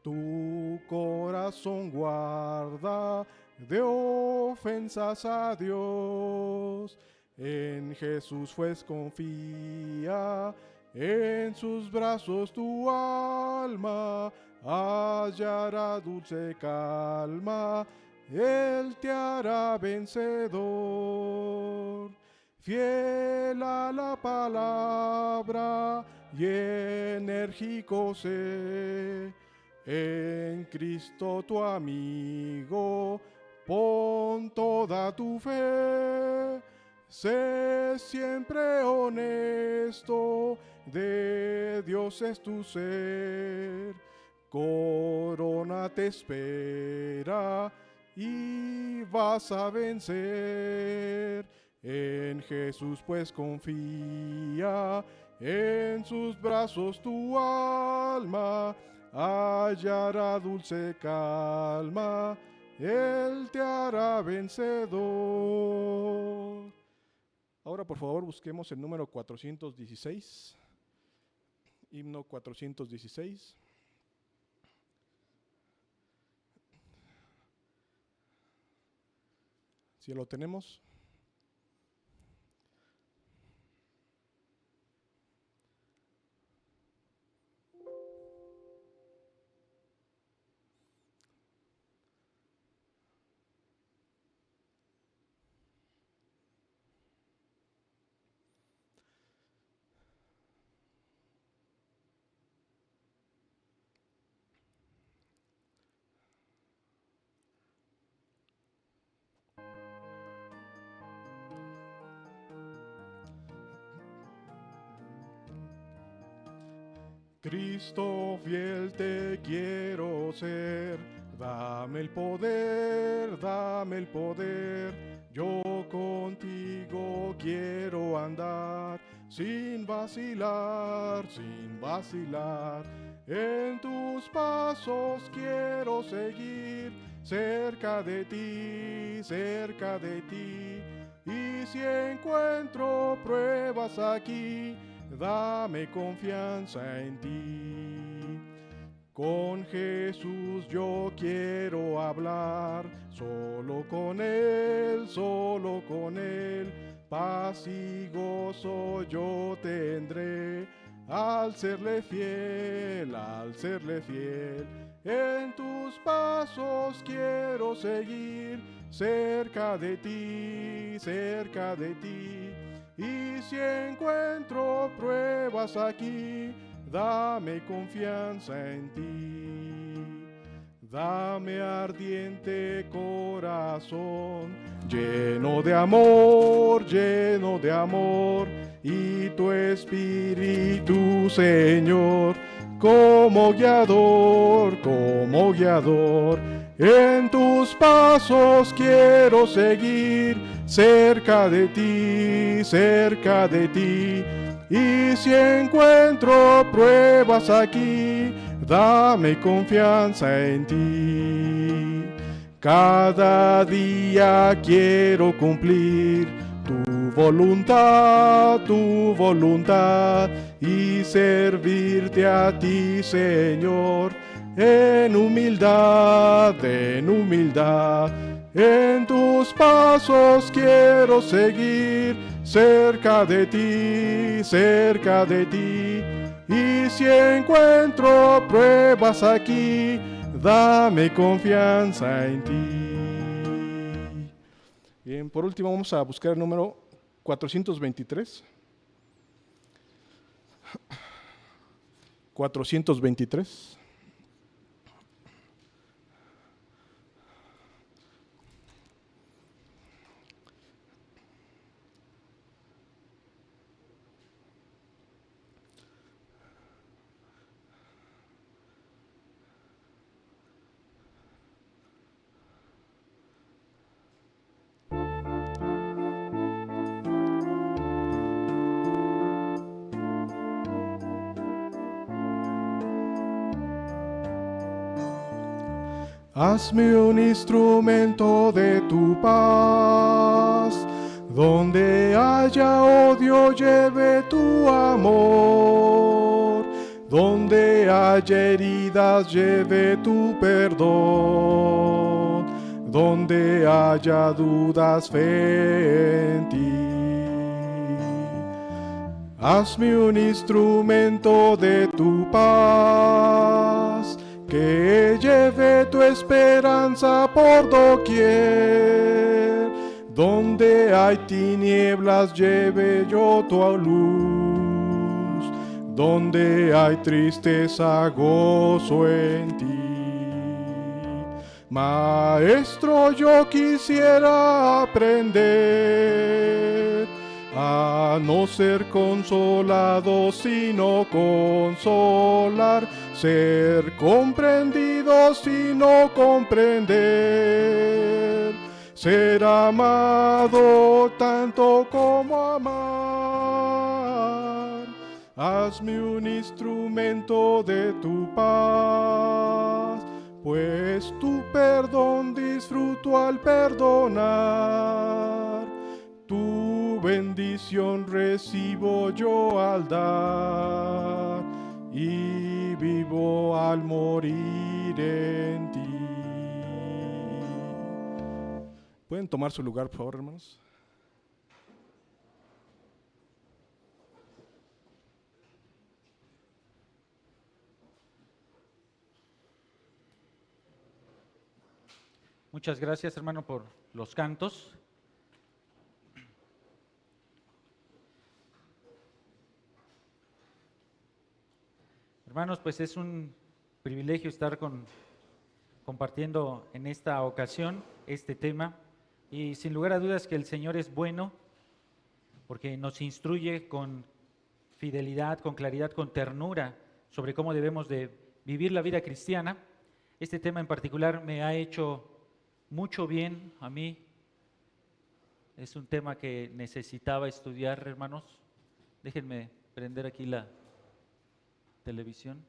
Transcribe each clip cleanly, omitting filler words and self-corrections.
Tu corazón guarda de ofensas a Dios. En Jesús pues confía, en sus brazos tu alma hallará dulce calma. Él te hará vencedor. Fiel a la palabra y enérgico sé. En Cristo tu amigo, pon toda tu fe. Sé siempre honesto, de Dios es tu ser. Corona te espera y vas a vencer. En Jesús pues confía, en sus brazos tu alma hallará dulce calma. Él te hará vencedor. Ahora por favor busquemos el número 416, himno 416. Si lo tenemos. Cristo fiel te quiero ser, dame el poder, dame el poder. Yo contigo quiero andar, sin vacilar, sin vacilar. En tus pasos quiero seguir, cerca de ti, cerca de ti. Y si encuentro pruebas aquí, dame confianza en ti. Con Jesús yo quiero hablar, solo con Él, paz y gozo yo tendré, al serle fiel, al serle fiel. En tus pasos quiero seguir, cerca de ti, cerca de ti. Y si encuentro pruebas aquí, dame confianza en ti. Dame ardiente corazón, lleno de amor, y tu espíritu, Señor, como guiador, como guiador. En tus pasos quiero seguir, cerca de ti, cerca de ti. Y si encuentro pruebas aquí, dame confianza en ti. Cada día quiero cumplir tu voluntad, y servirte a ti, Señor, en humildad, en humildad. En tus pasos quiero seguir, cerca de ti, cerca de ti. Y si encuentro pruebas aquí, dame confianza en ti. Bien, por último vamos a buscar el número 423. 423. Hazme un instrumento de tu paz, donde haya odio lleve tu amor, Donde haya heridas, lleve tu perdón. Donde haya dudas, fe en ti. Hazme un instrumento de tu paz, que lleve tu esperanza por doquier. Donde hay tinieblas, lleve yo tu luz. Donde hay tristeza, gozo en ti. Maestro, yo quisiera aprender a no ser consolado, sino consolar, ser comprendido, sino comprender, ser amado tanto como amar. Hazme un instrumento de tu paz, pues tu perdón disfruto al perdonar. Tu bendición recibo yo al dar, y vivo al morir en ti. ¿Pueden tomar su lugar, por favor, hermanos? Muchas gracias, hermano, por los cantos. Hermanos, pues es un privilegio estar compartiendo en esta ocasión este tema, y sin lugar a dudas que el Señor es bueno porque nos instruye con fidelidad, con claridad, con ternura sobre cómo debemos de vivir la vida cristiana. Este tema en particular me ha hecho mucho bien a mí. Es un tema que necesitaba estudiar, hermanos. Déjenme prender aquí la televisión.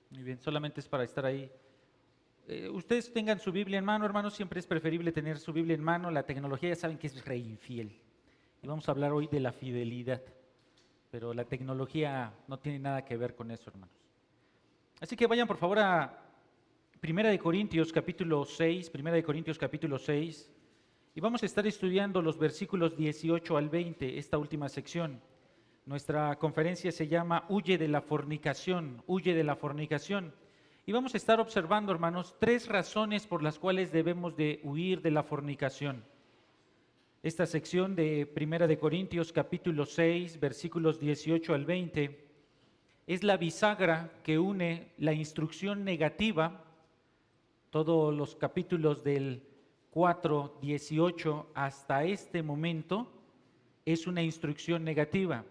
Muy bien, solamente es para estar ahí. Ustedes tengan su Biblia en mano, hermanos. Siempre es preferible tener su Biblia en mano. La tecnología ya saben que es re infiel. Y vamos a hablar hoy de la fidelidad. Pero la tecnología no tiene nada que ver con eso, hermanos. Así que vayan por favor a Primera de Corintios capítulo 6, Primera de Corintios capítulo 6, y vamos a estar estudiando los versículos 18 al 20, esta última sección. Nuestra conferencia se llama Huye de la fornicación, huye de la fornicación. Y vamos a estar observando, hermanos, 3 razones por las cuales debemos de huir de la fornicación. Esta sección de Primera de Corintios capítulo 6, versículos 18 al 20, es la bisagra que une la instrucción negativa, todos los capítulos del 4, 18 hasta este momento, es una instrucción negativa.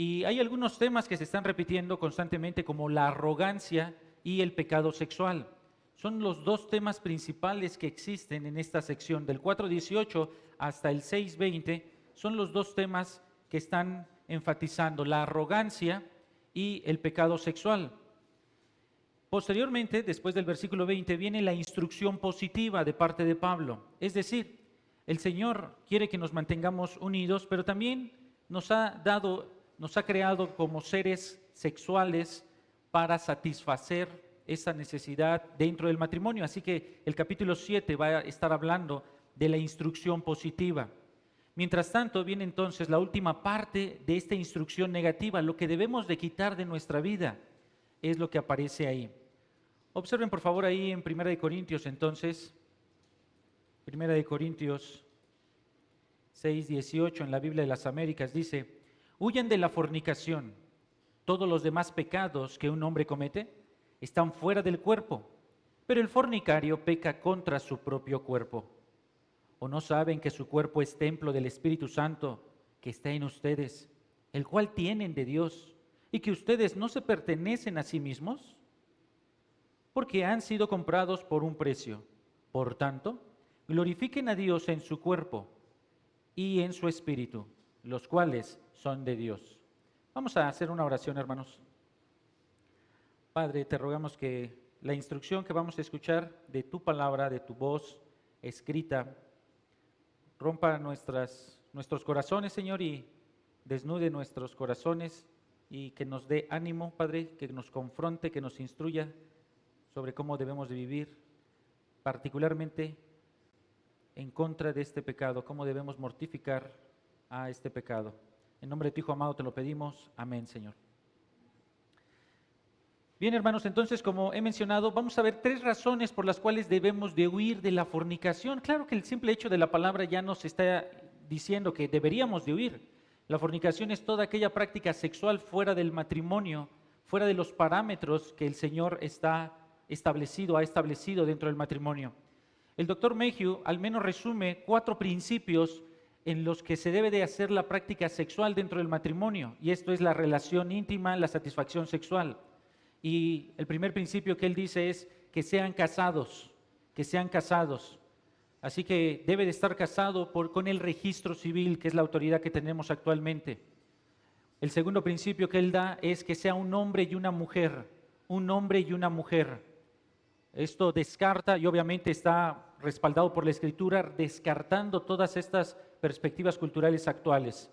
Y hay algunos temas que se están repitiendo constantemente, como la arrogancia y el pecado sexual. Son los 2 temas principales que existen en esta sección. Del 4:18 hasta el 6:20 son los 2 temas que están enfatizando, la arrogancia y el pecado sexual. Posteriormente, después del versículo 20, viene la instrucción positiva de parte de Pablo. Es decir, el Señor quiere que nos mantengamos unidos, pero también nos ha creado como seres sexuales para satisfacer esa necesidad dentro del matrimonio. Así que el capítulo 7 va a estar hablando de la instrucción positiva. Mientras tanto, viene entonces la última parte de esta instrucción negativa. Lo que debemos de quitar de nuestra vida es lo que aparece ahí. Observen por favor ahí en 1 Corintios entonces, 1 Corintios 6:18 en la Biblia de las Américas dice: huyan de la fornicación. Todos los demás pecados que un hombre comete están fuera del cuerpo, pero el fornicario peca contra su propio cuerpo. ¿O no saben que su cuerpo es templo del Espíritu Santo que está en ustedes, el cual tienen de Dios, y que ustedes no se pertenecen a sí mismos? Porque han sido comprados por un precio. Por tanto, glorifiquen a Dios en su cuerpo y en su espíritu, los cuales son de Dios. Vamos a hacer una oración, hermanos. Padre, te rogamos que la instrucción que vamos a escuchar de tu palabra, de tu voz escrita, rompa nuestros corazones, Señor, y desnude nuestros corazones y que nos dé ánimo, Padre, que nos confronte, que nos instruya sobre cómo debemos de vivir, particularmente en contra de este pecado, cómo debemos mortificar a este pecado. En nombre de tu Hijo amado te lo pedimos. Amén, Señor. Bien, hermanos, entonces, como he mencionado, vamos a ver 3 razones por las cuales debemos de huir de la fornicación. Claro que el simple hecho de la palabra ya nos está diciendo que deberíamos de huir. La fornicación es toda aquella práctica sexual fuera del matrimonio, fuera de los parámetros que el Señor ha establecido dentro del matrimonio. El doctor Mayhew al menos resume 4 principios en los que se debe de hacer la práctica sexual dentro del matrimonio, y esto es la relación íntima, la satisfacción sexual. Y el primer principio que él dice es que sean casados, que sean casados. Así que debe de estar casado con el registro civil, que es la autoridad que tenemos actualmente. El segundo principio que él da es que sea un hombre y una mujer, un hombre y una mujer. Esto descarta, y obviamente está respaldado por la Escritura, descartando todas estas perspectivas culturales actuales.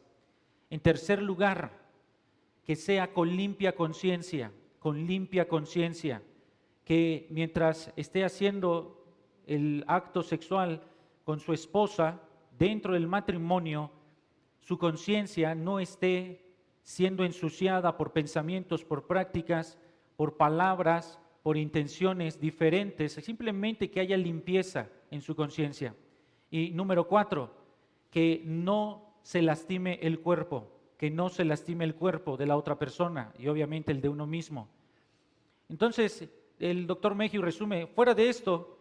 En tercer lugar, que sea con limpia conciencia, que mientras esté haciendo el acto sexual con su esposa dentro del matrimonio, su conciencia no esté siendo ensuciada por pensamientos, por prácticas, por palabras, por intenciones diferentes, simplemente que haya limpieza en su conciencia. Y número 4, que no se lastime el cuerpo, de la otra persona y obviamente el de uno mismo. Entonces, el doctor Mayhew resume, fuera de esto,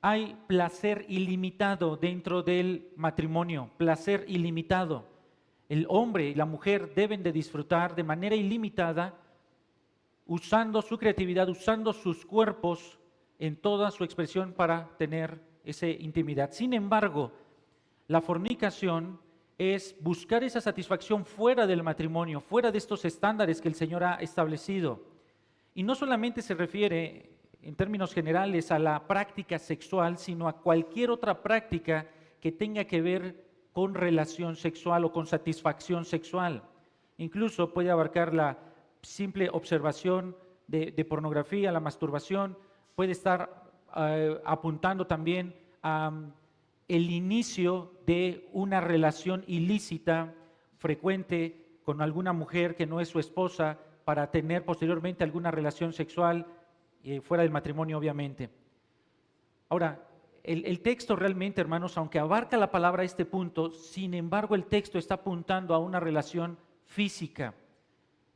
hay placer ilimitado dentro del matrimonio, placer ilimitado. El hombre y la mujer deben de disfrutar de manera ilimitada, usando su creatividad, usando sus cuerpos en toda su expresión para tener esa intimidad. Sin embargo, la fornicación es buscar esa satisfacción fuera del matrimonio, fuera de estos estándares que el Señor ha establecido. Y no solamente se refiere en términos generales a la práctica sexual, sino a cualquier otra práctica que tenga que ver con relación sexual o con satisfacción sexual. Incluso puede abarcar la simple observación de pornografía, la masturbación, puede estar apuntando también a el inicio de una relación ilícita frecuente con alguna mujer que no es su esposa, para tener posteriormente alguna relación sexual fuera del matrimonio, obviamente. Ahora, el texto realmente, hermanos, aunque abarca la palabra a este punto, sin embargo el texto está apuntando a una relación física.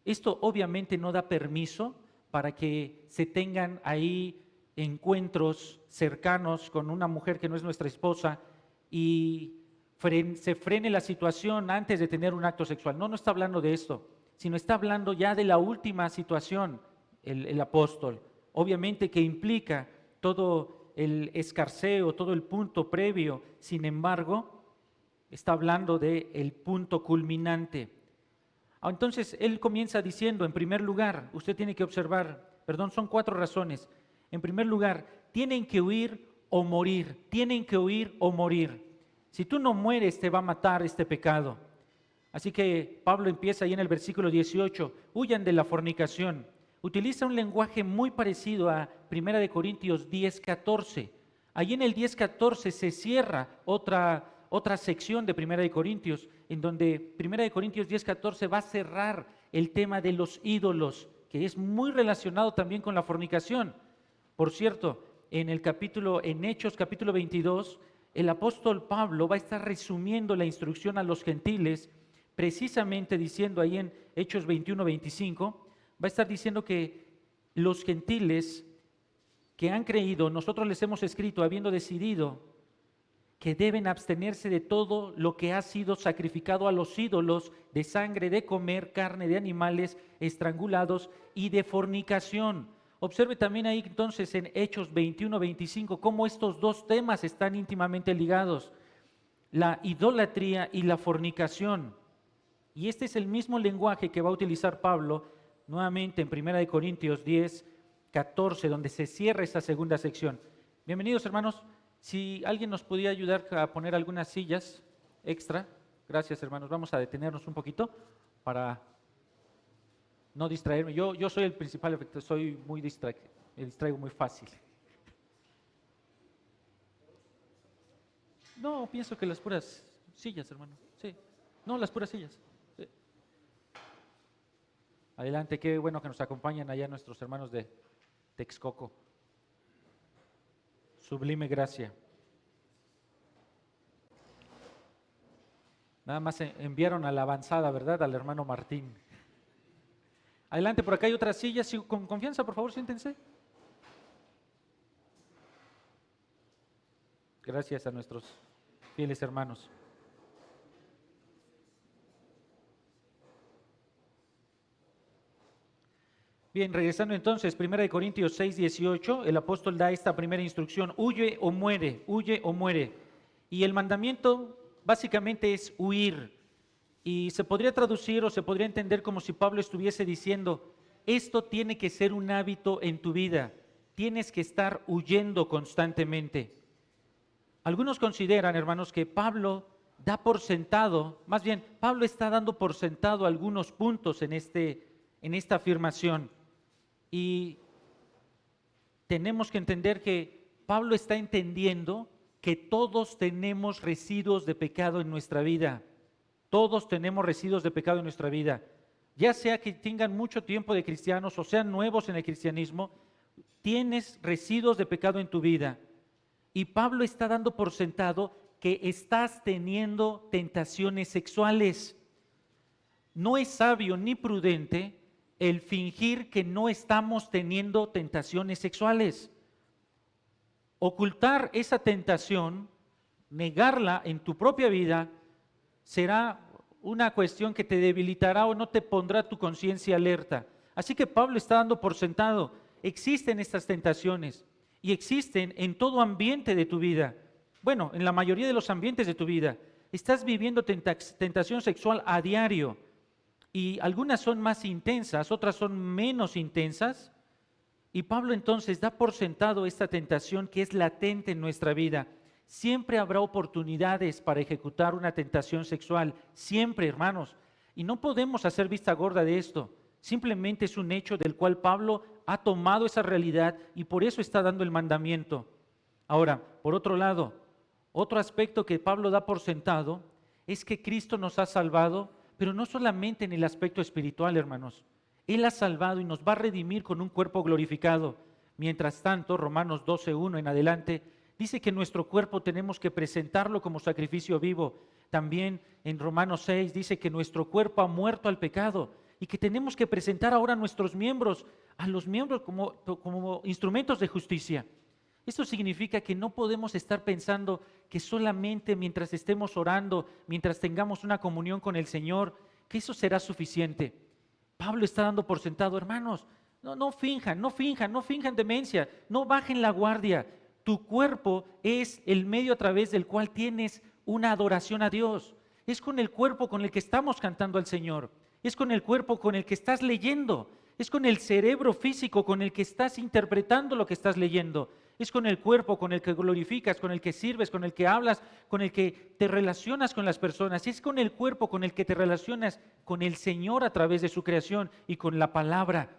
Esto obviamente no da permiso para que se tengan ahí encuentros cercanos con una mujer que no es nuestra esposa y se frene la situación antes de tener un acto sexual. No está hablando de esto, sino está hablando ya de la última situación, el apóstol. Obviamente que implica todo el escarceo, todo el punto previo, sin embargo, está hablando del punto culminante. Entonces, él comienza diciendo, en primer lugar, usted tiene que observar, son 4 razones. En primer lugar, tienen que huir o morir, tienen que huir o morir. Si tú no mueres, te va a matar este pecado. Así que Pablo empieza ahí en el versículo 18, huyan de la fornicación. Utiliza un lenguaje muy parecido a 1 Corintios 10:14. Allí en el 10:14 se cierra otra sección de 1 Corintios, en donde 1 Corintios 10:14 va a cerrar el tema de los ídolos, que es muy relacionado también con la fornicación. Por cierto, en Hechos capítulo 22, el apóstol Pablo va a estar resumiendo la instrucción a los gentiles, precisamente diciendo ahí en Hechos 21:25, va a estar diciendo que los gentiles que han creído, nosotros les hemos escrito habiendo decidido que deben abstenerse de todo lo que ha sido sacrificado a los ídolos, de sangre, de comer carne de animales estrangulados y de fornicación. Observe también ahí entonces en Hechos 21:25 cómo estos 2 temas están íntimamente ligados, la idolatría y la fornicación. Y este es el mismo lenguaje que va a utilizar Pablo nuevamente en 1 Corintios 10, 14, donde se cierra esta segunda sección. Bienvenidos, hermanos. Si alguien nos podía ayudar a poner algunas sillas extra. Gracias, hermanos. Vamos a detenernos un poquito para no distraerme. Yo soy el principal efecto, soy muy distraído, me distraigo muy fácil. No, pienso que las puras sillas, hermano. Sí. No, las puras sillas. Sí. Adelante, qué bueno que nos acompañan allá nuestros hermanos de Texcoco. Sublime gracia. Nada más enviaron a la avanzada, ¿verdad? Al hermano Martín. Adelante, por acá hay otras sillas. Con confianza, por favor, siéntense. Gracias a nuestros fieles hermanos. Bien, regresando entonces, 1 Corintios 6, 18, el apóstol da esta primera instrucción: huye o muere, huye o muere. Y el mandamiento básicamente es huir. Y se podría traducir o se podría entender como si Pablo estuviese diciendo: esto tiene que ser un hábito en tu vida, tienes que estar huyendo constantemente. Algunos consideran, hermanos, que Pablo da por sentado, más bien, Pablo está dando por sentado algunos puntos en esta afirmación. Y tenemos que entender que Pablo está entendiendo que todos tenemos residuos de pecado en nuestra vida. Todos tenemos residuos de pecado en nuestra vida. Ya sea que tengan mucho tiempo de cristianos o sean nuevos en el cristianismo, tienes residuos de pecado en tu vida. Y Pablo está dando por sentado que estás teniendo tentaciones sexuales. No es sabio ni prudente el fingir que no estamos teniendo tentaciones sexuales. Ocultar esa tentación, negarla en tu propia vida, será una cuestión que te debilitará o no te pondrá tu conciencia alerta. Así que Pablo está dando por sentado, existen estas tentaciones y existen en todo ambiente de tu vida. Bueno, en la mayoría de los ambientes de tu vida. Estás viviendo tentación sexual a diario y algunas son más intensas, otras son menos intensas. Y Pablo entonces da por sentado esta tentación que es latente en nuestra vida. Siempre habrá oportunidades para ejecutar una tentación sexual, siempre, hermanos. Y no podemos hacer vista gorda de esto. Simplemente es un hecho del cual Pablo ha tomado esa realidad y por eso está dando el mandamiento. Ahora, por otro lado, otro aspecto que Pablo da por sentado es que Cristo nos ha salvado, pero no solamente en el aspecto espiritual, hermanos. Él ha salvado y nos va a redimir con un cuerpo glorificado. Mientras tanto, Romanos 12:1 en adelante, dice que nuestro cuerpo tenemos que presentarlo como sacrificio vivo. También en Romanos 6 dice que nuestro cuerpo ha muerto al pecado y que tenemos que presentar ahora nuestros miembros, a los miembros como instrumentos de justicia. Esto significa que no podemos estar pensando que solamente mientras estemos orando, mientras tengamos una comunión con el Señor, que eso será suficiente. Pablo está dando por sentado, hermanos, no finjan demencia, no bajen la guardia. Tu cuerpo es el medio a través del cual tienes una adoración a Dios. Es con el cuerpo con el que estamos cantando al Señor. Es con el cuerpo con el que estás leyendo. Es con el cerebro físico con el que estás interpretando lo que estás leyendo. Es con el cuerpo con el que glorificas, con el que sirves, con el que hablas, con el que te relacionas con las personas. Es con el cuerpo con el que te relacionas con el Señor a través de su creación y con la palabra.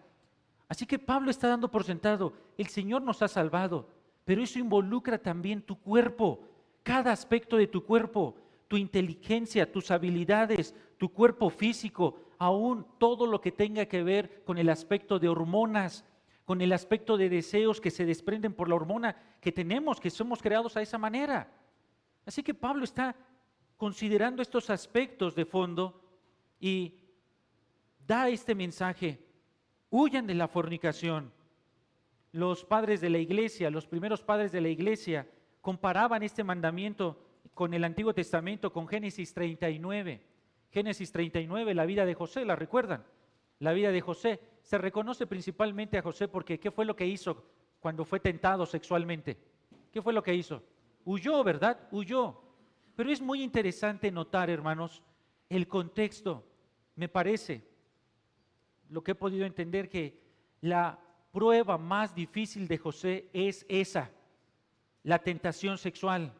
Así que Pablo está dando por sentado, el Señor nos ha salvado, pero eso involucra también tu cuerpo, cada aspecto de tu cuerpo, tu inteligencia, tus habilidades, tu cuerpo físico, aún todo lo que tenga que ver con el aspecto de hormonas, con el aspecto de deseos que se desprenden por la hormona que tenemos, que somos creados a esa manera. Así que Pablo está considerando estos aspectos de fondo y da este mensaje: huyan de la fornicación. Los padres de la iglesia, los primeros padres de la iglesia, comparaban este mandamiento con el Antiguo Testamento, con Génesis 39. Génesis 39, la vida de José, ¿la recuerdan? La vida de José. Se reconoce principalmente a José porque ¿qué fue lo que hizo cuando fue tentado sexualmente? ¿Qué fue lo que hizo? Huyó, ¿verdad? Huyó. Pero es muy interesante notar, hermanos, el contexto. me parece, lo que he podido entender, que la prueba más difícil de José es esa, la tentación sexual.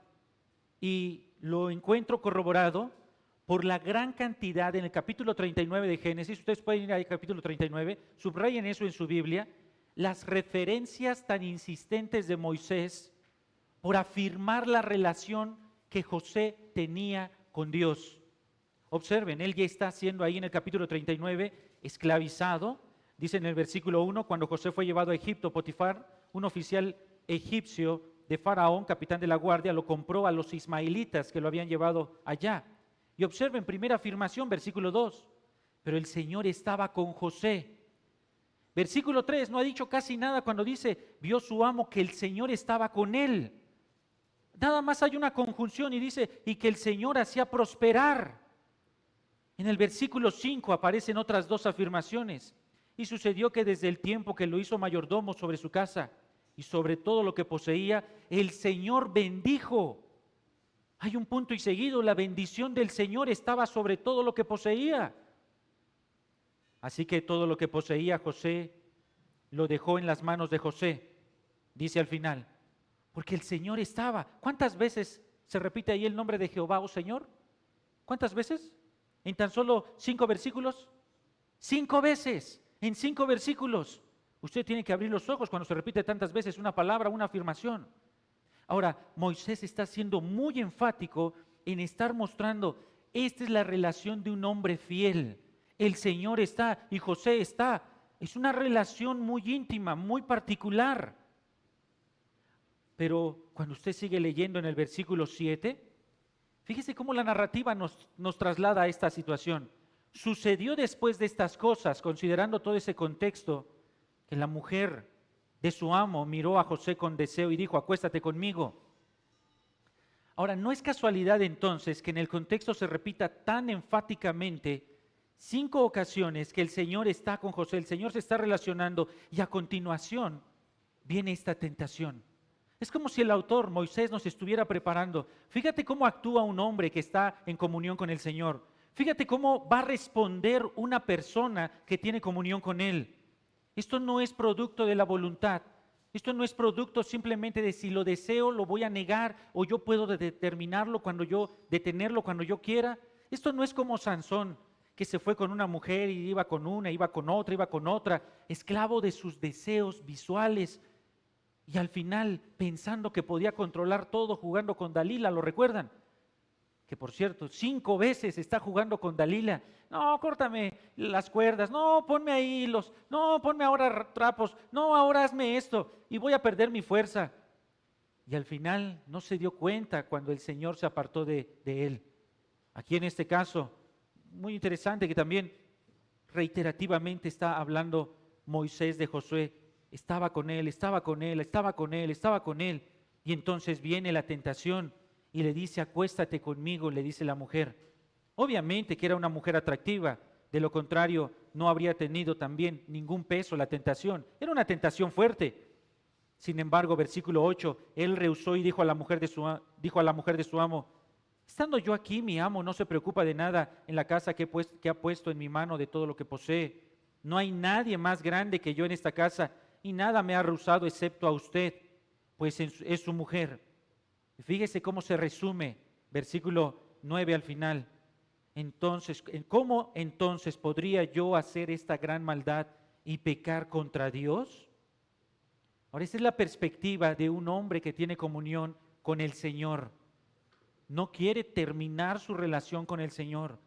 Y lo encuentro corroborado por la gran cantidad en el capítulo 39 de Génesis. Ustedes pueden ir al capítulo 39, subrayen eso en su Biblia, las referencias tan insistentes de Moisés por afirmar la relación que José tenía con Dios. Observen, él ya está siendo ahí en el capítulo 39 esclavizado. Dice en el versículo 1, cuando José fue llevado a Egipto, Potifar, un oficial egipcio de Faraón, capitán de la guardia, lo compró a los ismaelitas que lo habían llevado allá. Y observen, primera afirmación, versículo 2, pero el Señor estaba con José. Versículo 3, no ha dicho casi nada cuando dice, vio su amo que el Señor estaba con él. Nada más hay una conjunción y dice, y que el Señor hacía prosperar. En el versículo 5 aparecen otras dos afirmaciones. Y sucedió que desde el tiempo que lo hizo mayordomo sobre su casa y sobre todo lo que poseía, el Señor bendijo. Hay un punto y seguido, la bendición del Señor estaba sobre todo lo que poseía. Así que todo lo que poseía José lo dejó en las manos de José, dice al final, porque el Señor estaba. ¿Cuántas veces se repite ahí el nombre de Jehová, oh Señor? ¿Cuántas veces? ¿En tan solo 5 versículos? 5 veces, en 5 versículos. Usted tiene que abrir los ojos cuando se repite tantas veces una palabra, una afirmación. Ahora, Moisés está siendo muy enfático en estar mostrando, esta es la relación de un hombre fiel. El Señor está y José está. Es una relación muy íntima, muy particular. Pero cuando usted sigue leyendo en el versículo 7, fíjese cómo la narrativa nos traslada a esta situación. Sucedió después de estas cosas, considerando todo ese contexto, que la mujer de su amo miró a José con deseo y dijo, acuéstate conmigo. Ahora, no es casualidad entonces que en el contexto se repita tan enfáticamente 5 ocasiones que el Señor está con José, el Señor se está relacionando y a continuación viene esta tentación. Es como si el autor, Moisés, nos estuviera preparando. Fíjate cómo actúa un hombre que está en comunión con el Señor. Fíjate cómo va a responder una persona que tiene comunión con Él. Esto no es producto de la voluntad. Esto no es producto simplemente de si lo deseo, lo voy a negar o yo puedo determinarlo detenerlo cuando yo quiera. Esto no es como Sansón, que se fue con una mujer y iba con una, iba con otra, esclavo de sus deseos visuales. Y al final, pensando que podía controlar todo jugando con Dalila, ¿lo recuerdan? Que por cierto, 5 veces está jugando con Dalila. No, córtame las cuerdas, no, ponme ahí hilos, no, ponme ahora trapos, no, ahora hazme esto y voy a perder mi fuerza. Y al final no se dio cuenta cuando el Señor se apartó de él. Aquí en este caso, muy interesante que también reiterativamente está hablando Moisés de Josué. Estaba con él, estaba con él, estaba con él, estaba con él. Y entonces viene la tentación y le dice, acuéstate conmigo, le dice la mujer. Obviamente que era una mujer atractiva, de lo contrario no habría tenido también ningún peso la tentación. Era una tentación fuerte. Sin embargo, versículo 8, él rehusó y dijo a la mujer de su amo, estando yo aquí, mi amo no se preocupa de nada en la casa que ha puesto en mi mano de todo lo que posee. No hay nadie más grande que yo en esta casa y nada me ha rehusado excepto a usted, pues es su mujer. Fíjese cómo se resume, versículo 9 al final. Entonces, ¿cómo entonces podría yo hacer esta gran maldad y pecar contra Dios? Ahora, esa es la perspectiva de un hombre que tiene comunión con el Señor. No quiere terminar su relación con el Señor.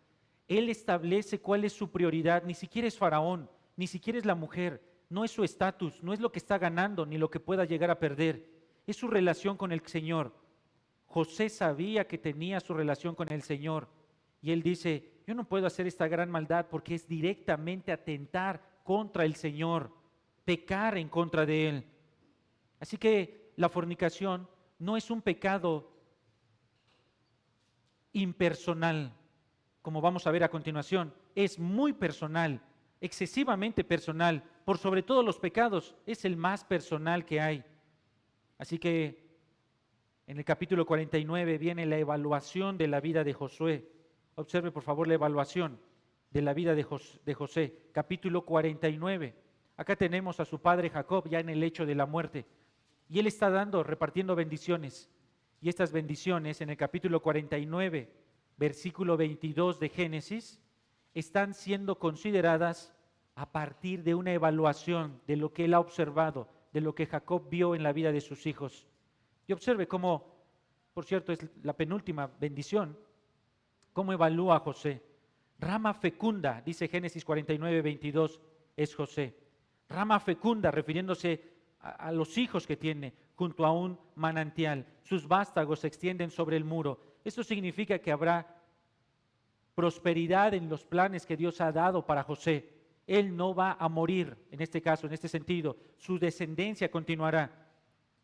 Él establece cuál es su prioridad, ni siquiera es Faraón, ni siquiera es la mujer, no es su estatus, no es lo que está ganando, ni lo que pueda llegar a perder, es su relación con el Señor. José sabía que tenía su relación con el Señor y él dice, yo no puedo hacer esta gran maldad porque es directamente atentar contra el Señor, pecar en contra de Él. Así que la fornicación no es un pecado impersonal, como vamos a ver a continuación, es muy personal, excesivamente personal, por sobre todos los pecados, es el más personal que hay. Así que en el capítulo 49 viene la evaluación de la vida de Josué. Observe por favor la evaluación. de la vida de José, capítulo 49. Acá tenemos a su padre Jacob ya en el lecho de la muerte y él está repartiendo bendiciones. Y estas bendiciones en el capítulo 49, versículo 22 de Génesis, están siendo consideradas a partir de una evaluación de lo que él ha observado, de lo que Jacob vio en la vida de sus hijos. Y observe cómo, por cierto, es la penúltima bendición, cómo evalúa a José. Rama fecunda, dice Génesis 49, 22, es José. Rama fecunda, refiriéndose a los hijos que tiene junto a un manantial. Sus vástagos se extienden sobre el muro. Eso significa que habrá prosperidad en los planes que Dios ha dado para José. Él no va a morir, en este caso, en este sentido. Su descendencia continuará.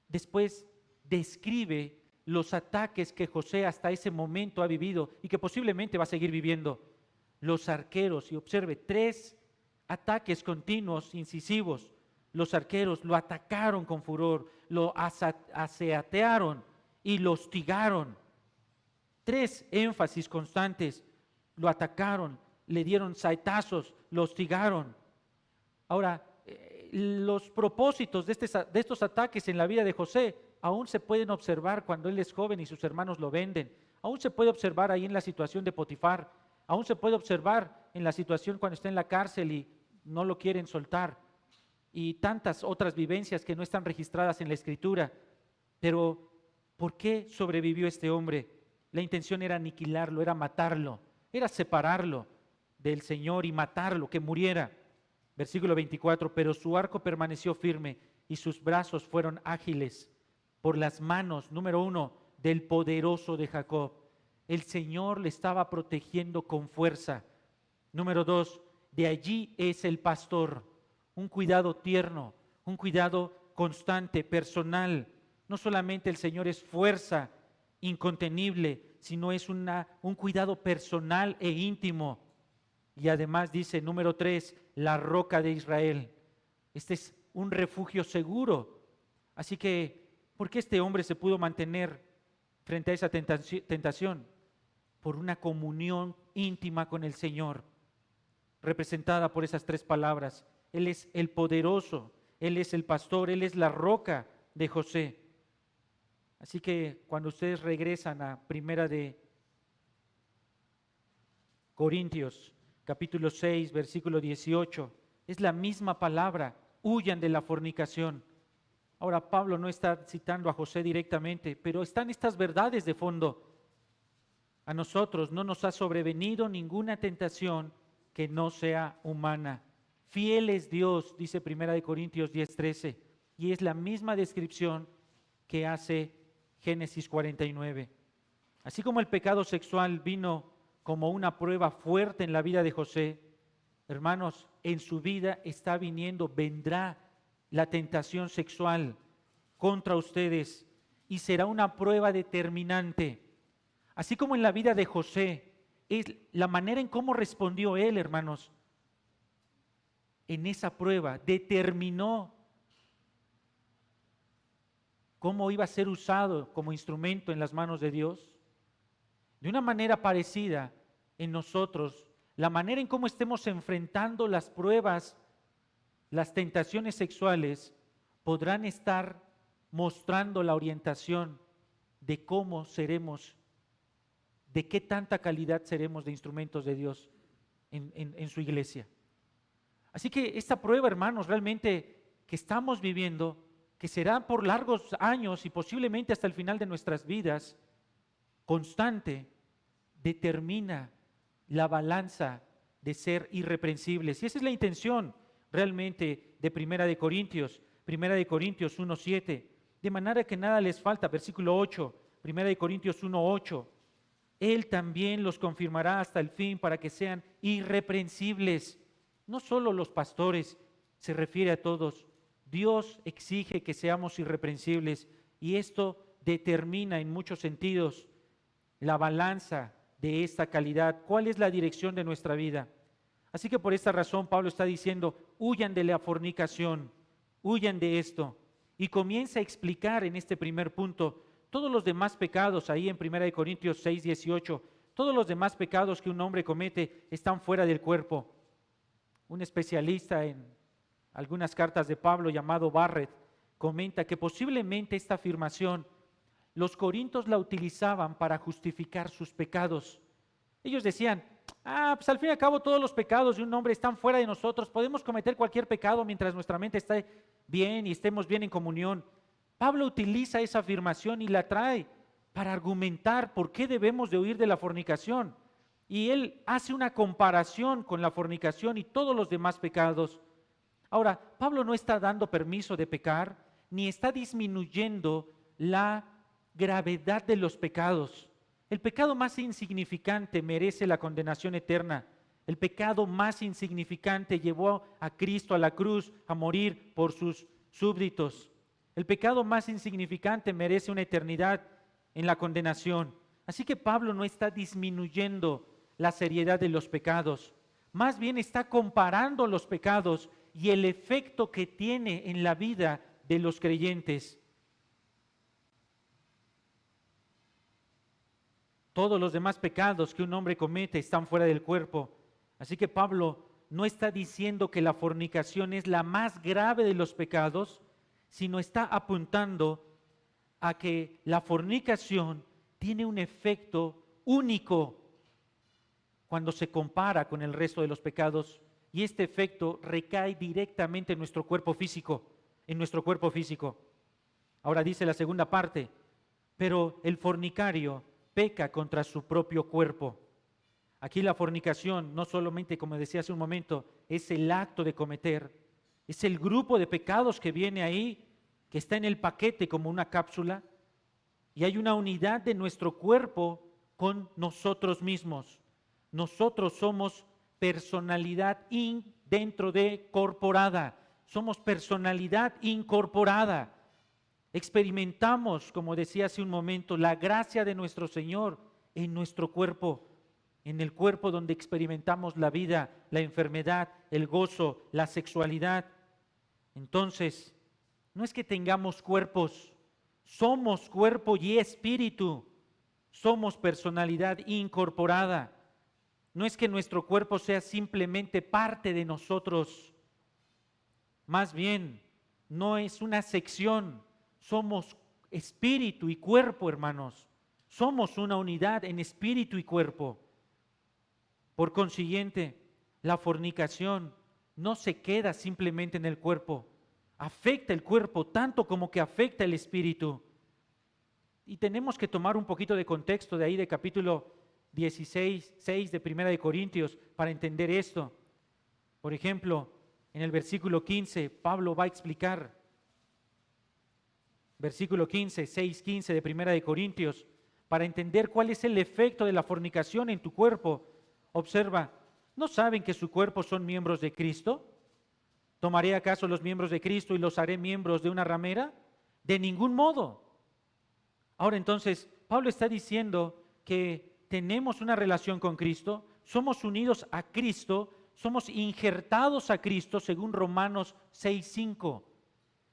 Después describe los ataques que José hasta ese momento ha vivido y que posiblemente va a seguir viviendo. Los arqueros, y observe, 3 ataques continuos, incisivos. Los arqueros lo atacaron con furor, lo asaetearon y lo hostigaron. 3 énfasis constantes. Lo atacaron, le dieron saetazos, lo hostigaron. Ahora, los propósitos de estos ataques en la vida de José aún se pueden observar cuando él es joven y sus hermanos lo venden. Aún se puede observar ahí en la situación de Potifar. Aún se puede observar en la situación cuando está en la cárcel y no lo quieren soltar. Y tantas otras vivencias que no están registradas en la Escritura. Pero, ¿por qué sobrevivió este hombre? La intención era aniquilarlo, era matarlo, era separarlo del Señor y matarlo, que muriera. Versículo 24, pero su arco permaneció firme y sus brazos fueron ágiles por las manos, número 1, del poderoso de Jacob. El Señor le estaba protegiendo con fuerza. Número 2, de allí es el pastor. Un cuidado tierno, un cuidado constante, personal. No solamente el Señor es fuerza incontenible, sino es un cuidado personal e íntimo. Y además dice, número 3, la roca de Israel. Este es un refugio seguro. Así que, ¿por qué este hombre se pudo mantener frente a esa tentación? Por una comunión íntima con el Señor, representada por esas 3 palabras. Él es el poderoso, Él es el pastor, Él es la roca de José. Así que cuando ustedes regresan a Primera de Corintios, capítulo 6, versículo 18, es la misma palabra, huyan de la fornicación. Ahora Pablo no está citando a José directamente, pero están estas verdades de fondo. A nosotros no nos ha sobrevenido ninguna tentación que no sea humana. Fiel es Dios, dice 1 Corintios 10:13, y es la misma descripción que hace Génesis 49. Así como el pecado sexual vino como una prueba fuerte en la vida de José, hermanos, en su vida vendrá la tentación sexual contra ustedes y será una prueba determinante. Así como en la vida de José, es la manera en cómo respondió él, hermanos, en esa prueba determinó cómo iba a ser usado como instrumento en las manos de Dios. De una manera parecida en nosotros, la manera en cómo estemos enfrentando las pruebas, las tentaciones sexuales, podrán estar mostrando la orientación de cómo seremos, de qué tanta calidad seremos de instrumentos de Dios en su iglesia. Así que esta prueba, hermanos, realmente que estamos viviendo, que será por largos años y posiblemente hasta el final de nuestras vidas, constante, determina la balanza de ser irreprensibles. Y esa es la intención realmente de Primera de Corintios 1:7, de manera que nada les falta, versículo 8, Primera de Corintios 1:8, Él también los confirmará hasta el fin para que sean irreprensibles. No solo los pastores, se refiere a todos. Dios exige que seamos irreprensibles y esto determina en muchos sentidos la balanza de esta calidad. ¿Cuál es la dirección de nuestra vida? Así que por esta razón Pablo está diciendo, huyan de la fornicación, huyan de esto. Y comienza a explicar en este primer punto todos los demás pecados ahí en 1 Corintios 6:18, Todos los demás pecados que un hombre comete están fuera del cuerpo. Un especialista en algunas cartas de Pablo llamado Barrett comenta que posiblemente esta afirmación los corintios la utilizaban para justificar sus pecados. Ellos decían, pues al fin y al cabo todos los pecados de un hombre están fuera de nosotros, podemos cometer cualquier pecado mientras nuestra mente esté bien y estemos bien en comunión. Pablo utiliza esa afirmación y la trae para argumentar por qué debemos de huir de la fornicación. Y él hace una comparación con la fornicación y todos los demás pecados. Ahora, Pablo no está dando permiso de pecar, ni está disminuyendo la gravedad de los pecados. El pecado más insignificante merece la condenación eterna. El pecado más insignificante llevó a Cristo a la cruz a morir por sus súbditos. El pecado más insignificante merece una eternidad en la condenación. Así que Pablo no está disminuyendo la seriedad de los pecados. Más bien está comparando los pecados y el efecto que tiene en la vida de los creyentes. Todos los demás pecados que un hombre comete están fuera del cuerpo. Así que Pablo no está diciendo que la fornicación es la más grave de los pecados, sino está apuntando a que la fornicación tiene un efecto único cuando se compara con el resto de los pecados, y este efecto recae directamente en nuestro cuerpo físico, Ahora dice la segunda parte, pero el fornicario peca contra su propio cuerpo. Aquí la fornicación no solamente, como decía hace un momento, es el acto de cometer, es el grupo de pecados que viene ahí, que está en el paquete como una cápsula, y hay una unidad de nuestro cuerpo con nosotros mismos. Nosotros somos personalidad dentro de corporada, somos personalidad incorporada. Experimentamos, como decía hace un momento, la gracia de nuestro Señor en nuestro cuerpo, en el cuerpo donde experimentamos la vida, la enfermedad, el gozo, la sexualidad. Entonces, no es que tengamos cuerpos, somos cuerpo y espíritu, somos personalidad incorporada. No es que nuestro cuerpo sea simplemente parte de nosotros, más bien, no es una sección, somos espíritu y cuerpo, hermanos. Somos una unidad en espíritu y cuerpo. Por consiguiente, la fornicación no se queda simplemente en el cuerpo. Afecta el cuerpo tanto como que afecta el espíritu. Y tenemos que tomar un poquito de contexto de ahí de capítulo 16, 6 de Primera de Corintios para entender esto. Por ejemplo, en el versículo 15, Pablo va a explicar, versículo 15, 6, 15 de Primera de Corintios, para entender cuál es el efecto de la fornicación en tu cuerpo. Observa, ¿no saben que su cuerpo son miembros de Cristo? ¿Tomaré acaso los miembros de Cristo y los haré miembros de una ramera? De ningún modo. Ahora entonces, Pablo está diciendo que tenemos una relación con Cristo, somos unidos a Cristo, somos injertados a Cristo según Romanos 6:5.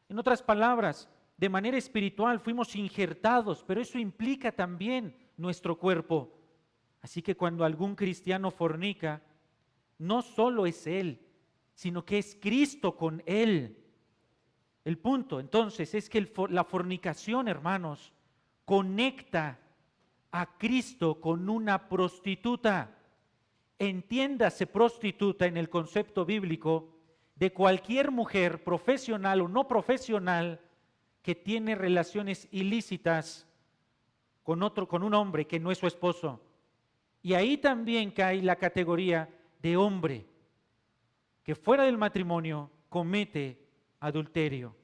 En otras palabras, de manera espiritual fuimos injertados, pero eso implica también nuestro cuerpo. Así que cuando algún cristiano fornica, no solo es él, sino que es Cristo con él. El punto entonces es que la fornicación, hermanos, conecta a Cristo con una prostituta. Entiéndase prostituta en el concepto bíblico de cualquier mujer profesional o no profesional que tiene relaciones ilícitas con un hombre que no es su esposo. Y ahí también cae la categoría de hombre que fuera del matrimonio comete adulterio.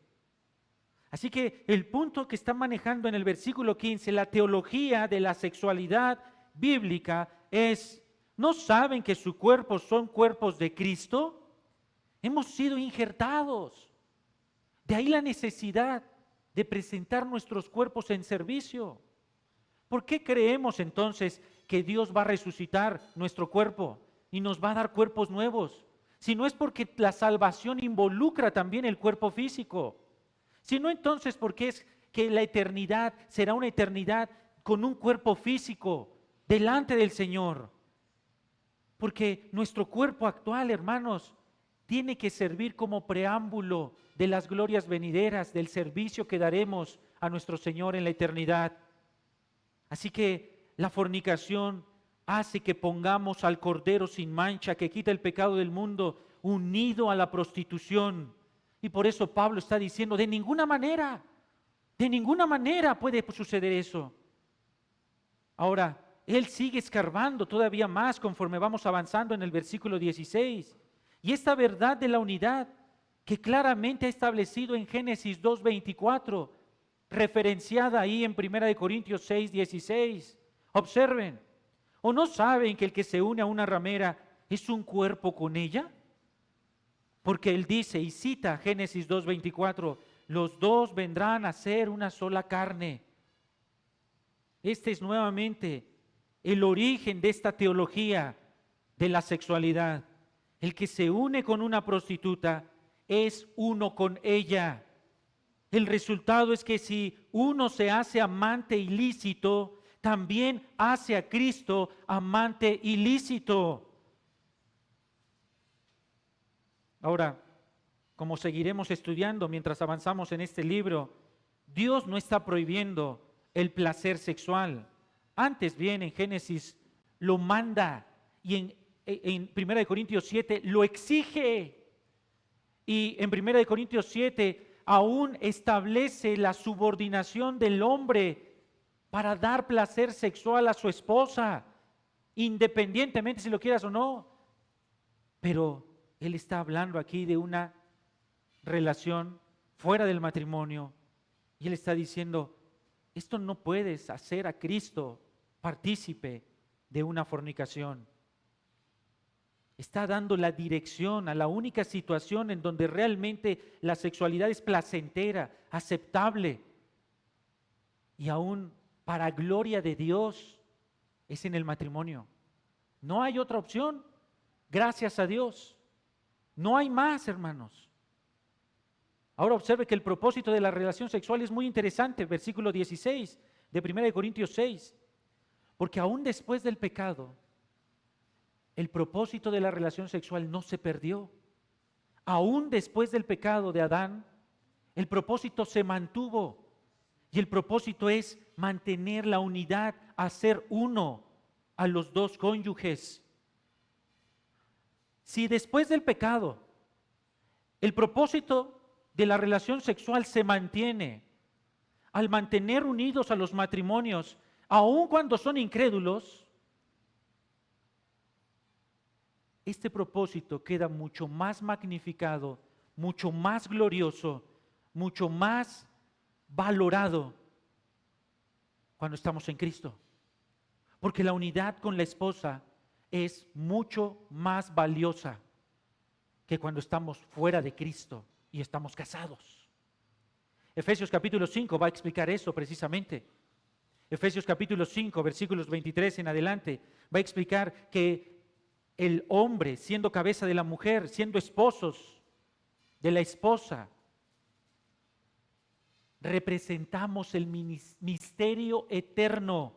Así que el punto que está manejando en el versículo 15, la teología de la sexualidad bíblica es, ¿no saben que sus cuerpos son cuerpos de Cristo? Hemos sido injertados. De ahí la necesidad de presentar nuestros cuerpos en servicio. ¿Por qué creemos entonces que Dios va a resucitar nuestro cuerpo y nos va a dar cuerpos nuevos? Si no es porque la salvación involucra también el cuerpo físico. Si no, entonces, ¿por qué es que la eternidad será una eternidad con un cuerpo físico? delante del Señor. Porque nuestro cuerpo actual, hermanos, tiene que servir como preámbulo de las glorias venideras, del servicio que daremos a nuestro Señor en la eternidad. Así que la fornicación hace que pongamos al Cordero sin mancha, que quita el pecado del mundo, unido a la prostitución. Y por eso Pablo está diciendo, de ninguna manera puede suceder eso. Ahora, él sigue escarbando todavía más conforme vamos avanzando en el versículo 16. Y esta verdad de la unidad que claramente ha establecido en Génesis 2:24, referenciada ahí en 1 Corintios 6:16. Observen, ¿o no saben que el que se une a una ramera es un cuerpo con ella? Porque él dice y cita Génesis 2:24, los dos vendrán a ser una sola carne. Este es nuevamente el origen de esta teología de la sexualidad. El que se une con una prostituta es uno con ella. El resultado es que si uno se hace amante ilícito, también hace a Cristo amante ilícito. Ahora, como seguiremos estudiando mientras avanzamos en este libro, Dios no está prohibiendo el placer sexual. Antes bien, en Génesis lo manda y en 1 Corintios 7 lo exige. Y en 1 Corintios 7 aún establece la subordinación del hombre para dar placer sexual a su esposa, independientemente si lo quieras o no. Pero él está hablando aquí de una relación fuera del matrimonio y él está diciendo, esto no puedes hacer a Cristo partícipe de una fornicación. Está dando la dirección a la única situación en donde realmente la sexualidad es placentera, aceptable y aún para gloria de Dios es en el matrimonio. No hay otra opción, gracias a Dios. No hay más, hermanos. Ahora observe que el propósito de la relación sexual es muy interesante, versículo 16 de 1 Corintios 6, porque aún después del pecado, el propósito de la relación sexual no se perdió. Aún después del pecado de Adán, el propósito se mantuvo. Y el propósito es mantener la unidad, hacer uno a los dos cónyuges. Si después del pecado, el propósito de la relación sexual se mantiene, al mantener unidos a los matrimonios, aun cuando son incrédulos, este propósito queda mucho más magnificado, mucho más glorioso, mucho más valorado cuando estamos en Cristo. Porque la unidad con la esposa es mucho más valiosa que cuando estamos fuera de Cristo y estamos casados. Efesios capítulo 5 va a explicar eso precisamente. Efesios capítulo 5, versículos 23 en adelante, va a explicar que el hombre, siendo cabeza de la mujer, siendo esposos de la esposa, representamos el misterio eterno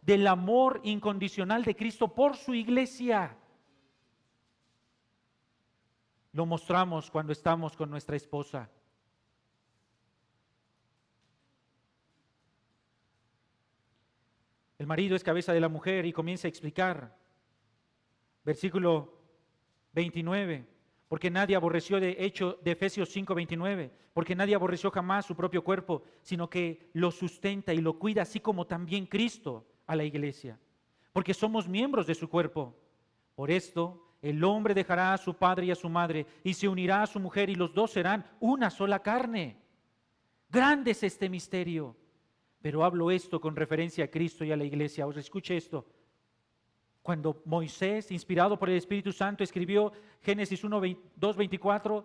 del amor incondicional de Cristo por su iglesia. Lo mostramos cuando estamos con nuestra esposa. El marido es cabeza de la mujer y comienza a explicar. Versículo 29. Porque nadie aborreció, de Efesios 5:29, porque nadie aborreció jamás su propio cuerpo, sino que lo sustenta y lo cuida, así como también Cristo a la iglesia. Porque somos miembros de su cuerpo. Por esto, el hombre dejará a su padre y a su madre, y se unirá a su mujer, y los dos serán una sola carne. Grande es este misterio. Pero hablo esto con referencia a Cristo y a la iglesia. Os escuche esto. Cuando Moisés, inspirado por el Espíritu Santo, escribió Génesis 2:24,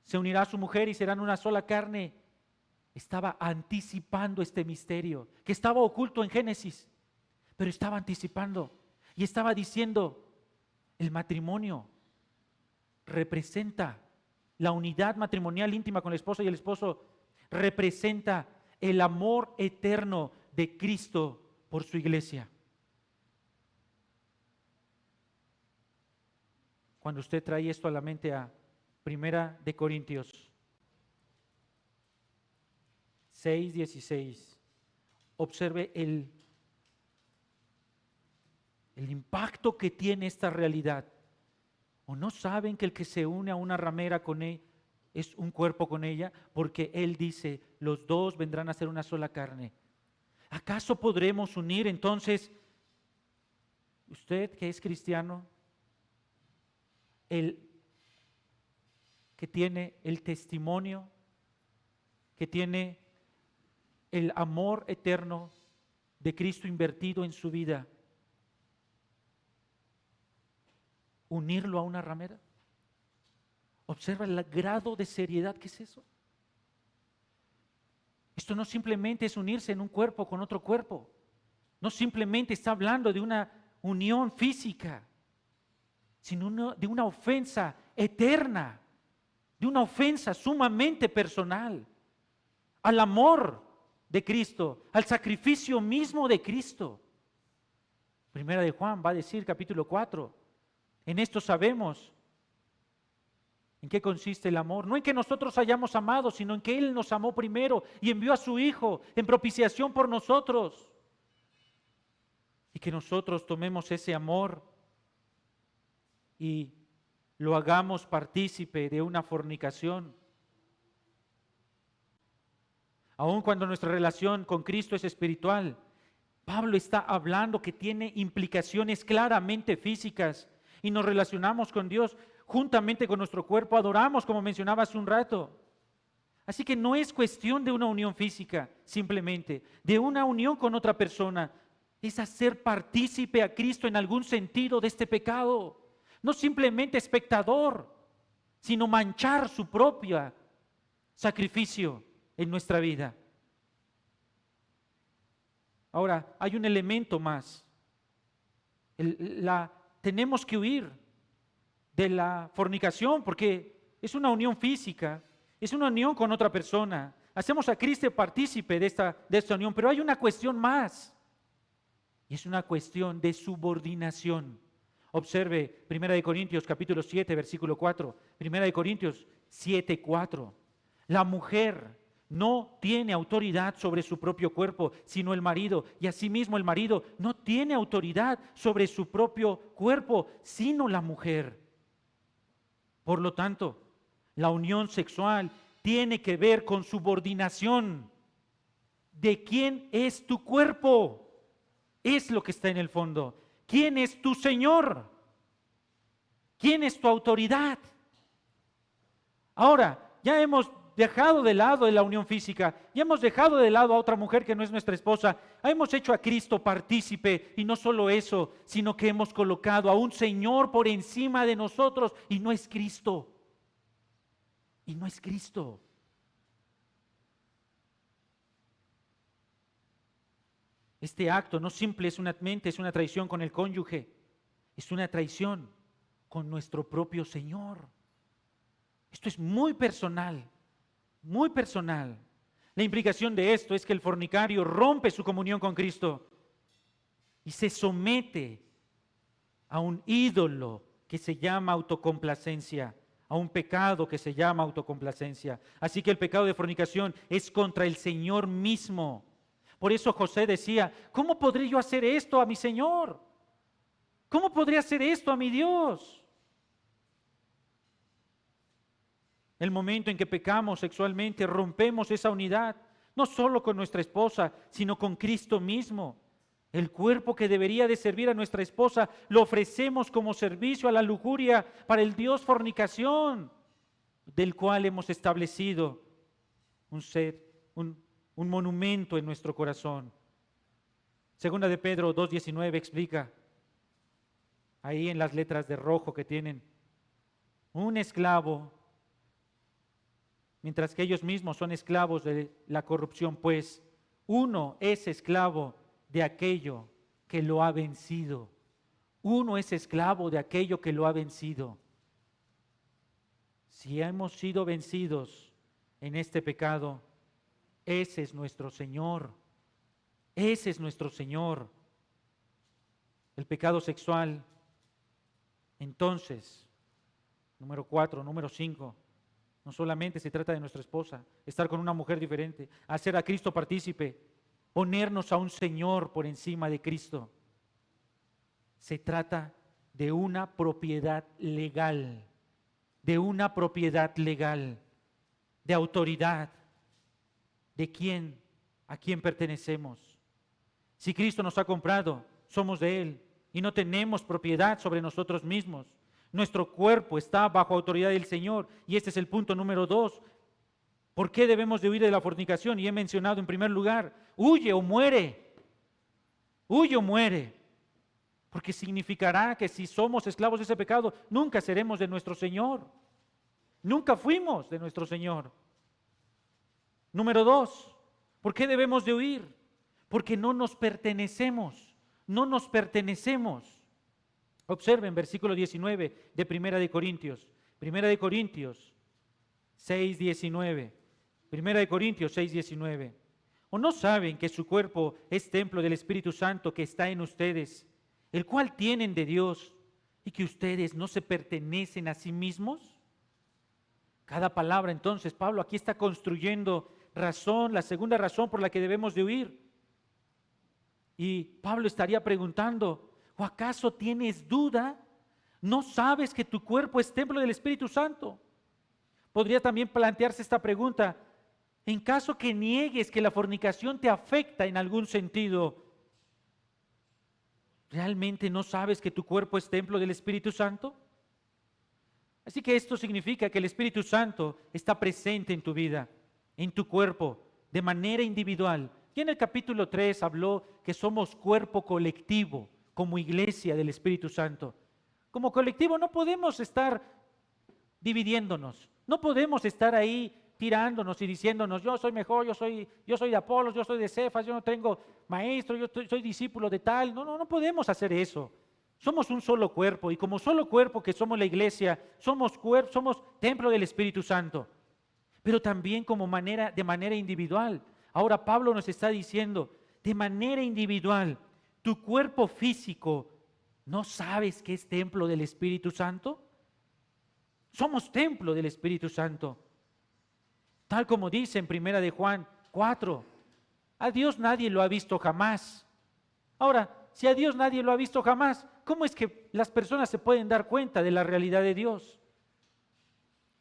se unirá a su mujer y serán una sola carne, estaba anticipando este misterio que estaba oculto en Génesis, pero estaba anticipando y estaba diciendo, el matrimonio representa la unidad matrimonial íntima con la esposa y el esposo representa el amor eterno de Cristo por su iglesia. Cuando usted trae esto a la mente a Primera de Corintios 6:16, observe el impacto que tiene esta realidad. ¿O no saben que el que se une a una ramera con él es un cuerpo con ella? Porque él dice, los dos vendrán a ser una sola carne. ¿Acaso podremos unir entonces, usted que es cristiano, el que tiene el testimonio, que tiene el amor eterno de Cristo invertido en su vida, unirlo a una ramera? Observa el grado de seriedad que es eso. Esto no simplemente es unirse en un cuerpo con otro cuerpo. No simplemente está hablando de una unión física, sino de una ofensa eterna, de una ofensa sumamente personal al amor de Cristo, al sacrificio mismo de Cristo. Primera de Juan va a decir, capítulo 4, en esto sabemos en qué consiste el amor. No en que nosotros hayamos amado, sino en que Él nos amó primero y envió a su Hijo en propiciación por nosotros. Y que nosotros tomemos ese amor y lo hagamos partícipe de una fornicación. Aun cuando nuestra relación con Cristo es espiritual, Pablo está hablando que tiene implicaciones claramente físicas y nos relacionamos con Dios juntamente con nuestro cuerpo, adoramos, como mencionaba hace un rato. Así que no es cuestión de una unión física, simplemente, de una unión con otra persona. Es hacer partícipe a Cristo en algún sentido de este pecado. No simplemente espectador, sino manchar su propio sacrificio en nuestra vida. Ahora, hay un elemento más. Tenemos que huir de la fornicación porque es una unión física, es una unión con otra persona. Hacemos a Cristo partícipe de esta unión, pero hay una cuestión más y es una cuestión de subordinación. Observe 1 Corintios capítulo 7, versículo 4. 1 Corintios 7, 4. La mujer no tiene autoridad sobre su propio cuerpo, sino el marido. Y asimismo el marido no tiene autoridad sobre su propio cuerpo, sino la mujer. Por lo tanto, la unión sexual tiene que ver con subordinación. ¿De quién es tu cuerpo? Es lo que está en el fondo. ¿Quién es tu Señor? ¿Quién es tu autoridad? Ahora, ya hemos dejado de lado de la unión física, ya hemos dejado de lado a otra mujer que no es nuestra esposa, hemos hecho a Cristo partícipe y no solo eso, sino que hemos colocado a un Señor por encima de nosotros y no es Cristo. Y no es Cristo. Este acto no simplemente es una traición con el cónyuge, es una traición con nuestro propio Señor. Esto es muy personal, muy personal. La implicación de esto es que el fornicario rompe su comunión con Cristo y se somete a un ídolo que se llama autocomplacencia, a un pecado que se llama autocomplacencia. Así que el pecado de fornicación es contra el Señor mismo. Por eso José decía, ¿cómo podré yo hacer esto a mi Señor? ¿Cómo podré hacer esto a mi Dios? El momento en que pecamos sexualmente, rompemos esa unidad, no solo con nuestra esposa, sino con Cristo mismo. El cuerpo que debería de servir a nuestra esposa, lo ofrecemos como servicio a la lujuria para el Dios fornicación, del cual hemos establecido un monumento en nuestro corazón. Segunda de Pedro 2:19 explica, ahí en las letras de rojo que tienen, un esclavo, mientras que ellos mismos son esclavos de la corrupción, pues uno es esclavo de aquello que lo ha vencido. Uno es esclavo de aquello que lo ha vencido. Si hemos sido vencidos en este pecado, ese es nuestro Señor. Ese es nuestro Señor. El pecado sexual. Entonces, número 4, número 5, no solamente se trata de nuestra esposa, estar con una mujer diferente, hacer a Cristo partícipe, ponernos a un Señor por encima de Cristo. Se trata de una propiedad legal, de una propiedad legal, de autoridad, de quién, a quién pertenecemos. Si Cristo nos ha comprado, somos de Él y no tenemos propiedad sobre nosotros mismos. Nuestro cuerpo está bajo autoridad del Señor y este es el punto número 2. ¿Por qué debemos de huir de la fornicación? Y he mencionado en primer lugar, huye o muere. Huye o muere. Porque significará que si somos esclavos de ese pecado, nunca seremos de nuestro Señor. Nunca fuimos de nuestro Señor. Número 2, ¿por qué debemos de huir? Porque no nos pertenecemos. No nos pertenecemos. Observen versículo 19 de Primera de Corintios. Primera de Corintios 6:19. Primera de Corintios 6:19. ¿O no saben que su cuerpo es templo del Espíritu Santo que está en ustedes, el cual tienen de Dios, y que ustedes no se pertenecen a sí mismos? Cada palabra, entonces, Pablo aquí está construyendo razón, la segunda razón por la que debemos de huir. Y Pablo estaría preguntando, ¿o acaso tienes duda? ¿No sabes que tu cuerpo es templo del Espíritu Santo? Podría también plantearse esta pregunta, en caso que niegues que la fornicación te afecta en algún sentido, ¿realmente no sabes que tu cuerpo es templo del Espíritu Santo? Así que esto significa que el Espíritu Santo está presente en tu vida, en tu cuerpo, de manera individual. Y en el capítulo 3 habló que somos cuerpo colectivo, como iglesia del Espíritu Santo. Como colectivo no podemos estar dividiéndonos, no podemos estar ahí tirándonos y diciéndonos, yo soy mejor, yo soy de Apolos, yo soy de Cefas, yo no tengo maestro, soy discípulo de tal. No podemos hacer eso. Somos un solo cuerpo y como solo cuerpo que somos la iglesia, somos templo del Espíritu Santo, pero también de manera individual. Ahora Pablo nos está diciendo, de manera individual, tu cuerpo físico, ¿no sabes que es templo del Espíritu Santo? Somos templo del Espíritu Santo. Tal como dice en Primera de Juan 4, a Dios nadie lo ha visto jamás. Ahora, si a Dios nadie lo ha visto jamás, ¿cómo es que las personas se pueden dar cuenta de la realidad de Dios?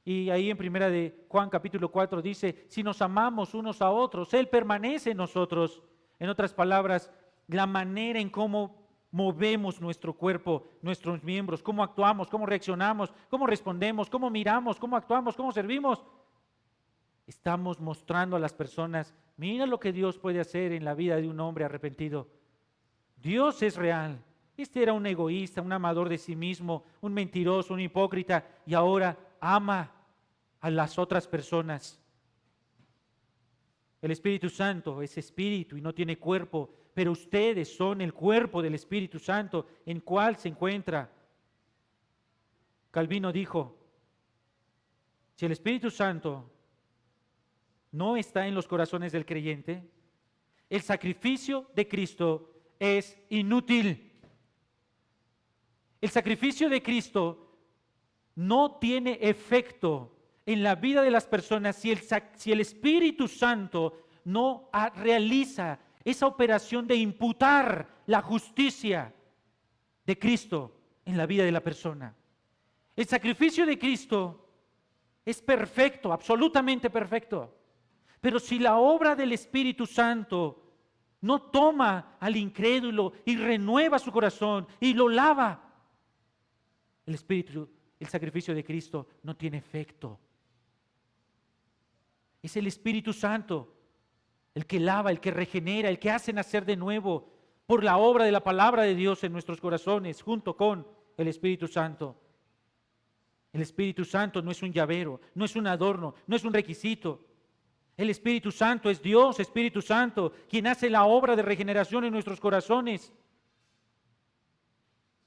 Y ahí en Primera de Juan capítulo 4 dice, si nos amamos unos a otros, Él permanece en nosotros. En otras palabras, la manera en cómo movemos nuestro cuerpo, nuestros miembros, cómo actuamos, cómo reaccionamos, cómo respondemos, cómo miramos, cómo actuamos, cómo servimos. Estamos mostrando a las personas, mira lo que Dios puede hacer en la vida de un hombre arrepentido. Dios es real. Este era un egoísta, un amador de sí mismo, un mentiroso, un hipócrita, y ahora ama a las otras personas. El Espíritu Santo es espíritu y no tiene cuerpo, pero ustedes son el cuerpo del Espíritu Santo, en cual se encuentra. Calvino dijo, si el Espíritu Santo no está en los corazones del creyente, el sacrificio de Cristo es inútil. El sacrificio de Cristo no tiene efecto en la vida de las personas si el Espíritu Santo no realiza esa operación de imputar la justicia de Cristo en la vida de la persona. El sacrificio de Cristo es perfecto, absolutamente perfecto. Pero si la obra del Espíritu Santo no toma al incrédulo y renueva su corazón y lo lava, el sacrificio de Cristo no tiene efecto. Es el Espíritu Santo el que lava, el que regenera, el que hace nacer de nuevo por la obra de la palabra de Dios en nuestros corazones, junto con el Espíritu Santo. El Espíritu Santo no es un llavero, no es un adorno, no es un requisito. El Espíritu Santo es Dios, Espíritu Santo, quien hace la obra de regeneración en nuestros corazones.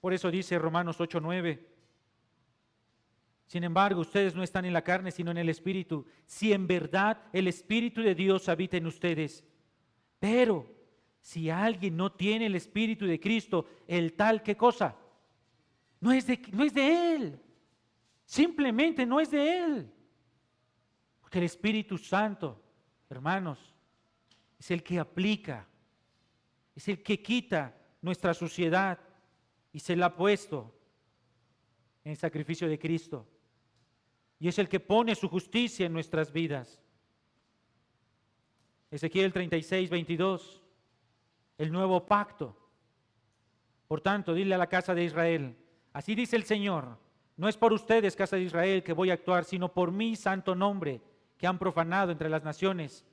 Por eso dice Romanos 8:9. Sin embargo, ustedes no están en la carne, sino en el Espíritu, si en verdad el Espíritu de Dios habita en ustedes. Pero Si alguien no tiene el Espíritu de Cristo, el tal, ¿qué cosa? No es de Él. Simplemente no es de Él. Porque el Espíritu Santo, hermanos, es el que aplica, es el que quita nuestra suciedad y se la ha puesto en el sacrificio de Cristo. Y es el que pone su justicia en nuestras vidas. Ezequiel 36, 22. El nuevo pacto. Por tanto, dile a la casa de Israel, así dice el Señor, no es por ustedes, casa de Israel, que voy a actuar, sino por mi santo nombre, que han profanado entre las naciones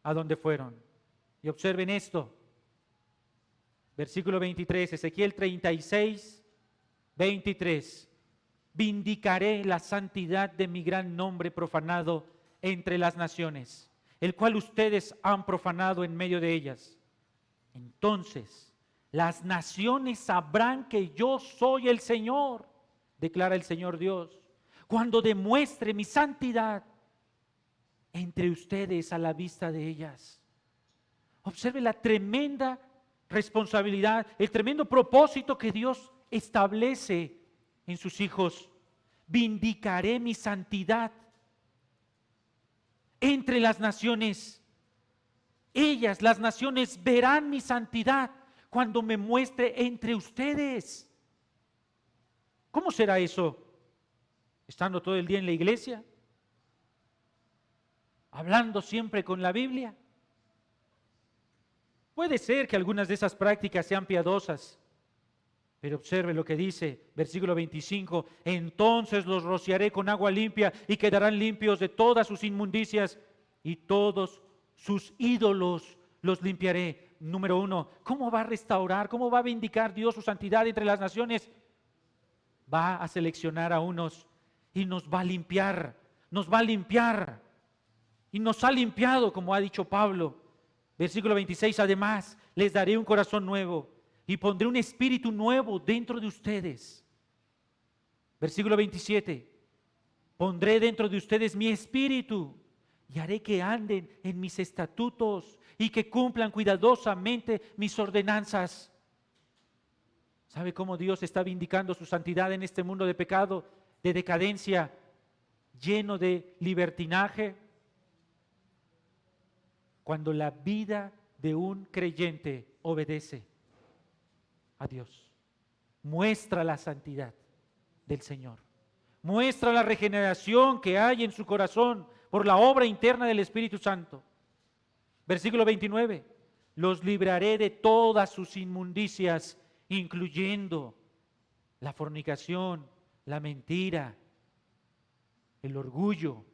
a donde fueron. Y observen esto, versículo 23, Ezequiel 36, 23. Vindicaré la santidad de mi gran nombre profanado entre las naciones, el cual ustedes han profanado en medio de ellas. Entonces las naciones sabrán que yo soy el Señor, declara el Señor Dios, cuando demuestre mi santidad entre ustedes a la vista de ellas. Observe la tremenda responsabilidad, el tremendo propósito que Dios establece en sus hijos. Vindicaré mi santidad entre las naciones. Ellas, las naciones, verán mi santidad cuando me muestre entre ustedes. ¿Cómo será eso? ¿Estando todo el día en la iglesia? ¿Hablando siempre con la Biblia? Puede ser que algunas de esas prácticas sean piadosas, pero observe lo que dice, versículo 25, entonces los rociaré con agua limpia y quedarán limpios de todas sus inmundicias y todos sus ídolos los limpiaré. Número 1, ¿cómo va a restaurar? ¿Cómo va a vindicar Dios su santidad entre las naciones? Va a seleccionar a unos y nos va a limpiar y nos ha limpiado, como ha dicho Pablo. Versículo 26, además les daré un corazón nuevo y pondré un espíritu nuevo dentro de ustedes. Versículo 27, pondré dentro de ustedes mi espíritu y haré que anden en mis estatutos y que cumplan cuidadosamente mis ordenanzas. ¿Sabe cómo Dios está vindicando su santidad en este mundo de pecado, de decadencia, lleno de libertinaje? Cuando la vida de un creyente obedece a Dios, muestra la santidad del Señor, muestra la regeneración que hay en su corazón por la obra interna del Espíritu Santo. Versículo 29, los libraré de todas sus inmundicias, incluyendo la fornicación, la mentira, el orgullo.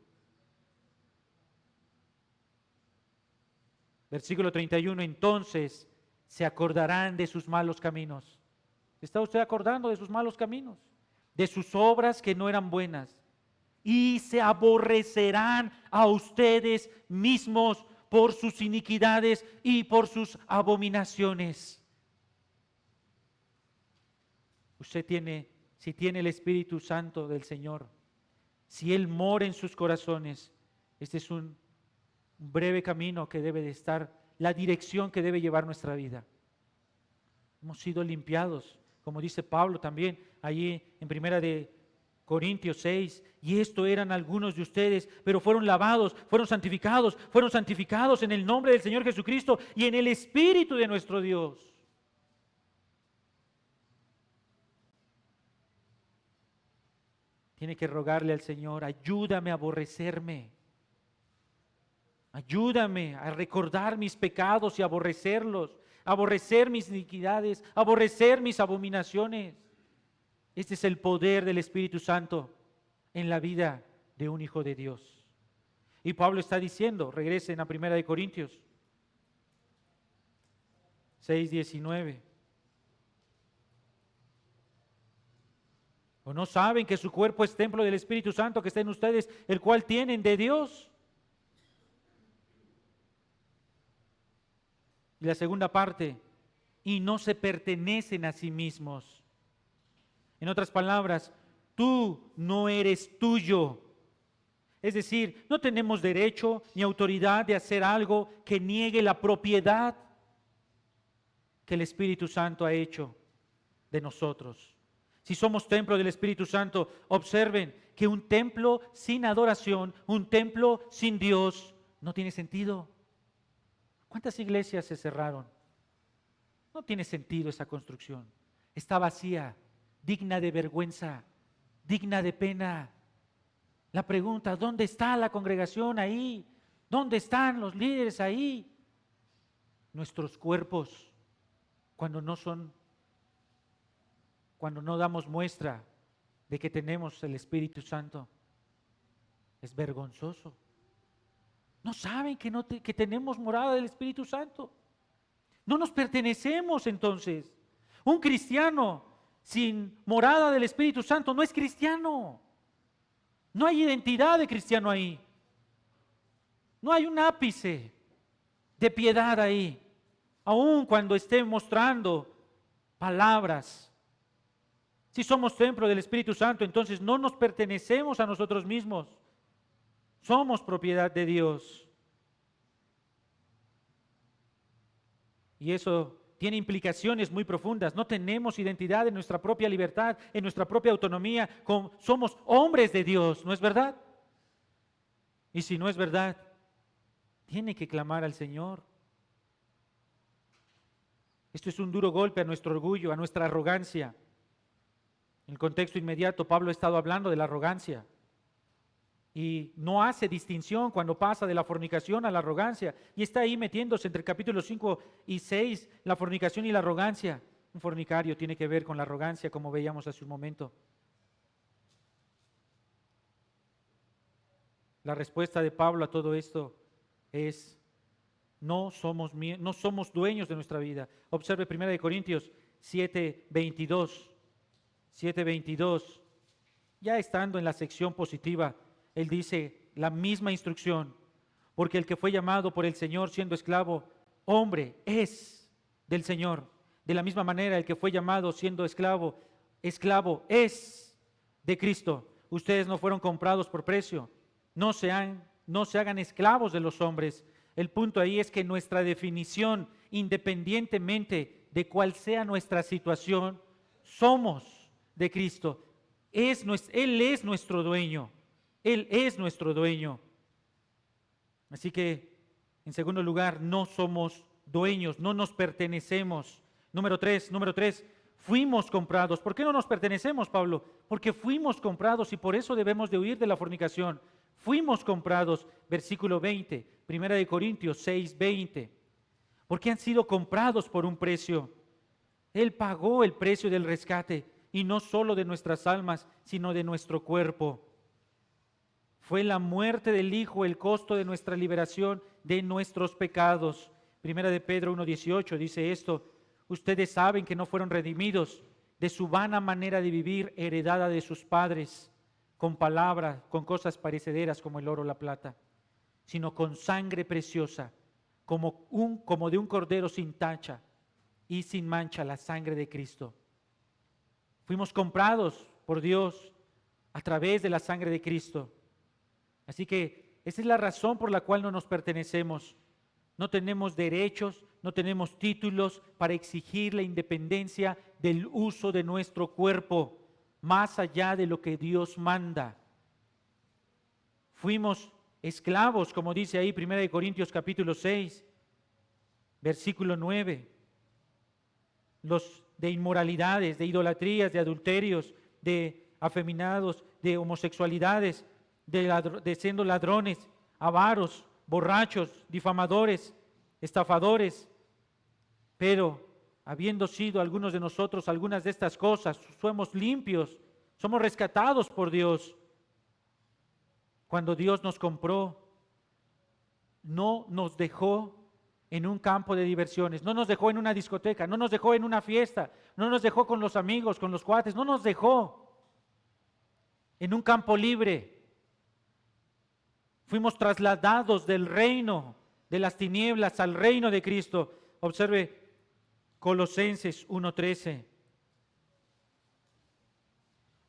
Versículo 31, entonces se acordarán de sus malos caminos. ¿Está usted acordando de sus malos caminos? De sus obras que no eran buenas. Y se aborrecerán a ustedes mismos por sus iniquidades y por sus abominaciones. Usted tiene, si tiene el Espíritu Santo del Señor, si Él mora en sus corazones, este es un breve camino que debe de estar, la dirección que debe llevar nuestra vida. Hemos sido limpiados, como dice Pablo también, allí en 1 Corintios 6, y esto eran algunos de ustedes, pero fueron lavados, fueron santificados en el nombre del Señor Jesucristo y en el Espíritu de nuestro Dios. Tiene que rogarle al Señor, ayúdame a aborrecerme. Ayúdame a recordar mis pecados y aborrecerlos, aborrecer mis iniquidades, aborrecer mis abominaciones. Este es el poder del Espíritu Santo en la vida de un hijo de Dios. Y Pablo está diciendo, regresen a 1 Corintios 6:19. ¿O no saben que su cuerpo es templo del Espíritu Santo que está en ustedes, el cual tienen de Dios? Y la segunda parte, y no se pertenecen a sí mismos. En otras palabras, tú no eres tuyo. Es decir, no tenemos derecho ni autoridad de hacer algo que niegue la propiedad. que el Espíritu Santo ha hecho de nosotros. Si somos templo del Espíritu Santo, observen que un templo sin adoración, un templo sin Dios, no tiene sentido. ¿Cuántas iglesias se cerraron? No tiene sentido esa construcción. Está vacía, digna de vergüenza, digna de pena. La pregunta, ¿dónde está la congregación ahí? ¿Dónde están los líderes ahí? Nuestros cuerpos, cuando no damos muestra de que tenemos el Espíritu Santo, es vergonzoso. No saben que tenemos morada del Espíritu Santo. No nos pertenecemos entonces. Un cristiano sin morada del Espíritu Santo no es cristiano. No hay identidad de cristiano ahí. No hay un ápice de piedad ahí. Aun cuando esté mostrando palabras. Si somos templo del Espíritu Santo, entonces no nos pertenecemos a nosotros mismos. Somos propiedad de Dios. Y eso tiene implicaciones muy profundas. No tenemos identidad en nuestra propia libertad, en nuestra propia autonomía. Somos hombres de Dios, ¿no es verdad? Y si no es verdad, tiene que clamar al Señor. Esto es un duro golpe a nuestro orgullo, a nuestra arrogancia. En el contexto inmediato, Pablo ha estado hablando de la arrogancia. Y no hace distinción cuando pasa de la fornicación a la arrogancia. Y está ahí metiéndose entre capítulos 5 y 6, la fornicación y la arrogancia. Un fornicario tiene que ver con la arrogancia, como veíamos hace un momento. La respuesta de Pablo a todo esto es: no somos dueños de nuestra vida. Observe 1 Corintios 7:22. 7:22. Ya estando en la sección positiva, él dice la misma instrucción, porque el que fue llamado por el Señor siendo esclavo, hombre es del Señor. De la misma manera, el que fue llamado siendo esclavo, esclavo es de Cristo. Ustedes no fueron comprados por precio. No se hagan esclavos de los hombres. El punto ahí es que nuestra definición, independientemente de cuál sea nuestra situación, somos de Cristo. Él es nuestro dueño. Él es nuestro dueño. Así que, en segundo lugar, no somos dueños, no nos pertenecemos. Número tres, fuimos comprados. ¿Por qué no nos pertenecemos, Pablo? Porque fuimos comprados y por eso debemos de huir de la fornicación. Fuimos comprados, versículo 20, 1 Corintios 6:20. Porque han sido comprados por un precio. Él pagó el precio del rescate, y no solo de nuestras almas, sino de nuestro cuerpo. Fue la muerte del Hijo el costo de nuestra liberación de nuestros pecados. 1 de Pedro 1:18 dice esto: ustedes saben que no fueron redimidos de su vana manera de vivir heredada de sus padres, con palabras, con cosas perecederas como el oro o la plata, sino con sangre preciosa, como de un cordero sin tacha y sin mancha, la sangre de Cristo. Fuimos comprados por Dios a través de la sangre de Cristo. Así que esa es la razón por la cual no nos pertenecemos. No tenemos derechos, no tenemos títulos para exigir la independencia del uso de nuestro cuerpo, más allá de lo que Dios manda. Fuimos esclavos, como dice ahí 1 Corintios capítulo 6, versículo 9. Los de inmoralidades, de idolatrías, de adulterios, de afeminados, de homosexualidades, de siendo ladrones, avaros, borrachos, difamadores, estafadores. Pero habiendo sido algunos de nosotros algunas de estas cosas, somos limpios, somos rescatados por Dios. Cuando Dios nos compró, no nos dejó en un campo de diversiones, no nos dejó en una discoteca, no nos dejó en una fiesta, no nos dejó con los amigos, con los cuates, no nos dejó en un campo libre. Fuimos trasladados del reino de las tinieblas al reino de Cristo. Observe Colosenses 1:13.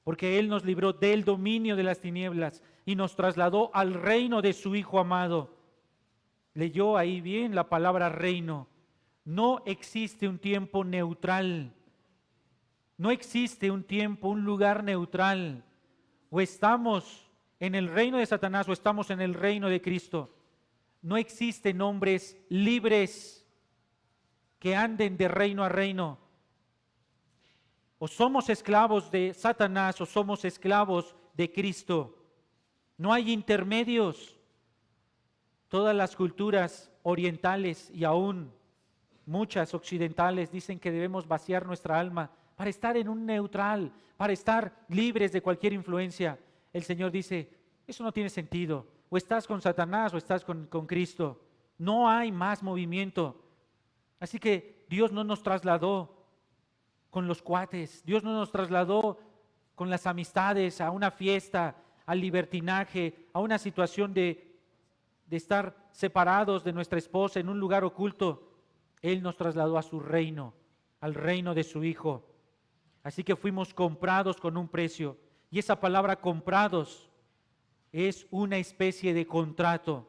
Porque Él nos libró del dominio de las tinieblas y nos trasladó al reino de su Hijo amado. Leyó ahí bien la palabra reino. No existe un tiempo neutral. No existe un tiempo, un lugar neutral. O estamos en el reino de Satanás o estamos en el reino de Cristo. No existen hombres libres que anden de reino a reino. O somos esclavos de Satanás o somos esclavos de Cristo. No hay intermedios. Todas las culturas orientales y aún muchas occidentales dicen que debemos vaciar nuestra alma para estar en un neutral, para estar libres de cualquier influencia. El Señor dice, eso no tiene sentido. O estás con Satanás o estás con Cristo. No hay más movimiento. Así que Dios no nos trasladó con los cuates. Dios no nos trasladó con las amistades a una fiesta, al libertinaje, a una situación de estar separados de nuestra esposa en un lugar oculto. Él nos trasladó a su reino, al reino de su Hijo. Así que fuimos comprados con un precio. Y esa palabra comprados es una especie de contrato.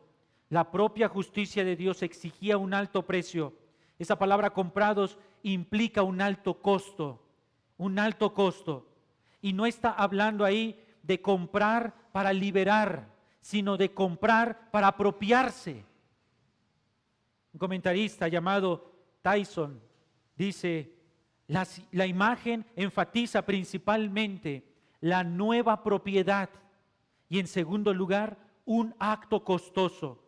La propia justicia de Dios exigía un alto precio. Esa palabra comprados implica un alto costo, un alto costo. Y no está hablando ahí de comprar para liberar, sino de comprar para apropiarse. Un comentarista llamado Tyson dice, la imagen enfatiza principalmente la nueva propiedad y en segundo lugar un acto costoso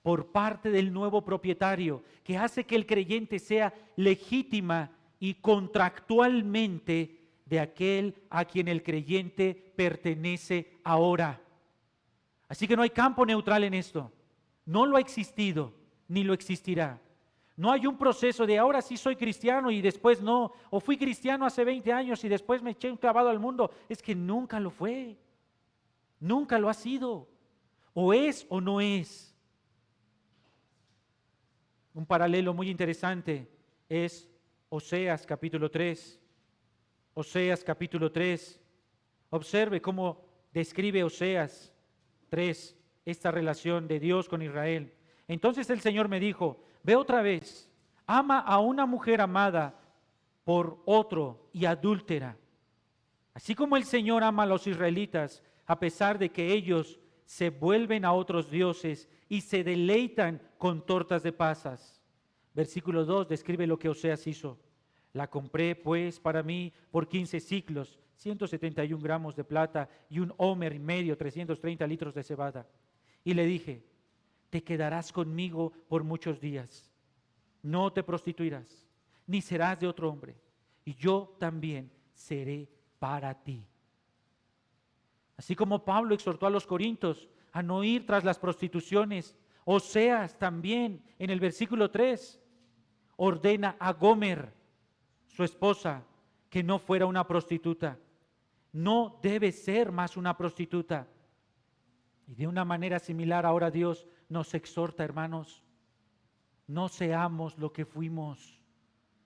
por parte del nuevo propietario que hace que el creyente sea legítima y contractualmente de aquel a quien el creyente pertenece ahora. Así que no hay campo neutral en esto. No lo ha existido ni lo existirá. No hay un proceso de ahora sí soy cristiano y después no, o fui cristiano hace 20 años y después me eché un clavado al mundo. Es que nunca lo fue, nunca lo ha sido, o es o no es. Un paralelo muy interesante es Oseas capítulo 3. Oseas capítulo 3. Observe cómo describe Oseas 3 esta relación de Dios con Israel. Entonces el Señor me dijo, ve otra vez, ama a una mujer amada por otro y adúltera. Así como el Señor ama a los israelitas, a pesar de que ellos se vuelven a otros dioses y se deleitan con tortas de pasas. Versículo 2 describe lo que Oseas hizo. La compré pues para mí por 15 siclos, 171 gramos de plata y un homer y medio, 330 litros de cebada. Y le dije, te quedarás conmigo por muchos días, no te prostituirás, ni serás de otro hombre, y yo también seré para ti. Así como Pablo exhortó a los corintios a no ir tras las prostituciones, Oseas también en el versículo 3 ordena a Gomer, su esposa, que no fuera una prostituta. No debe ser más una prostituta. Y de una manera similar ahora Dios nos exhorta, hermanos, no seamos lo que fuimos,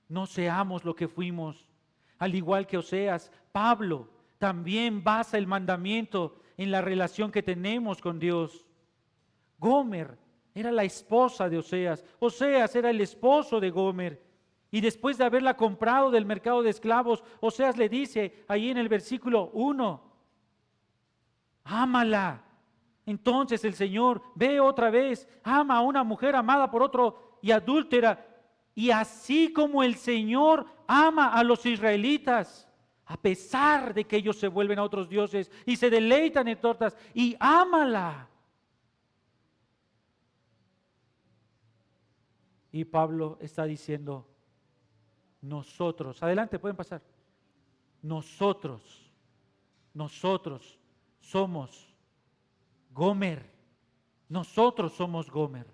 no seamos lo que fuimos. Al igual que Oseas, Pablo también basa el mandamiento en la relación que tenemos con Dios. Gomer era la esposa de Oseas, Oseas era el esposo de Gomer. Y después de haberla comprado del mercado de esclavos, Oseas le dice ahí en el versículo 1, ámala. Entonces el Señor ve otra vez, ama a una mujer amada por otro y adúltera. Y así como el Señor ama a los israelitas, a pesar de que ellos se vuelven a otros dioses y se deleitan en tortas, y ámala. Y Pablo está diciendo, nosotros, adelante, pueden pasar, nosotros somos Gomer, nosotros somos Gomer.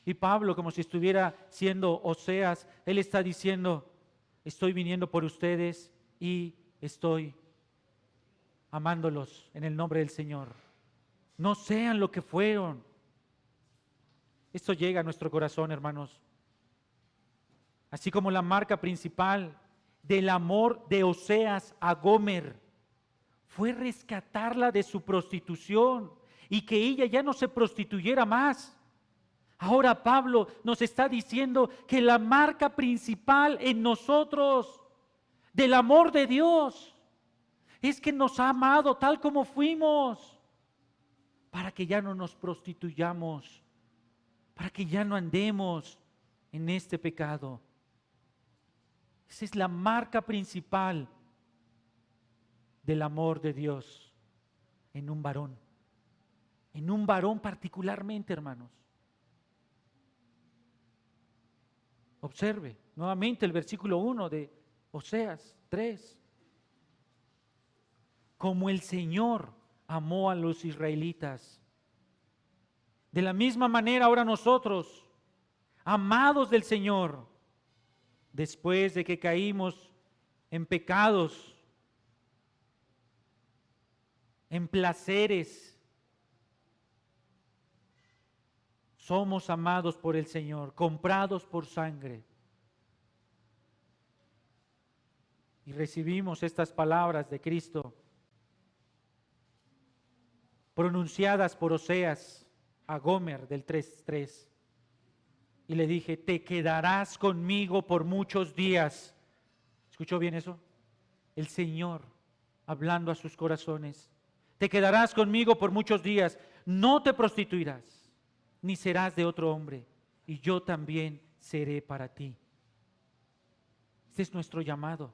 Y Pablo, como si estuviera siendo Oseas, él está diciendo, estoy viniendo por ustedes y estoy amándolos en el nombre del Señor. No sean lo que fueron. Esto llega a nuestro corazón, hermanos. Así como la marca principal del amor de Oseas a Gomer fue rescatarla de su prostitución y que ella ya no se prostituyera más. Ahora Pablo nos está diciendo que la marca principal en nosotros del amor de Dios es que nos ha amado tal como fuimos, para que ya no nos prostituyamos, para que ya no andemos en este pecado. Esa es la marca principal del amor de Dios en un varón particularmente, hermanos. Observe nuevamente el versículo 1 de Oseas 3. Como el Señor amó a los israelitas, de la misma manera ahora nosotros, amados del Señor, después de que caímos en pecados, en placeres, somos amados por el Señor, comprados por sangre. Y recibimos estas palabras de Cristo, pronunciadas por Oseas a Gomer del 3:3. Y le dije, te quedarás conmigo por muchos días. ¿Escuchó bien eso? El Señor hablando a sus corazones. Te quedarás conmigo por muchos días. No te prostituirás, ni serás de otro hombre, y yo también seré para ti. Este es nuestro llamado.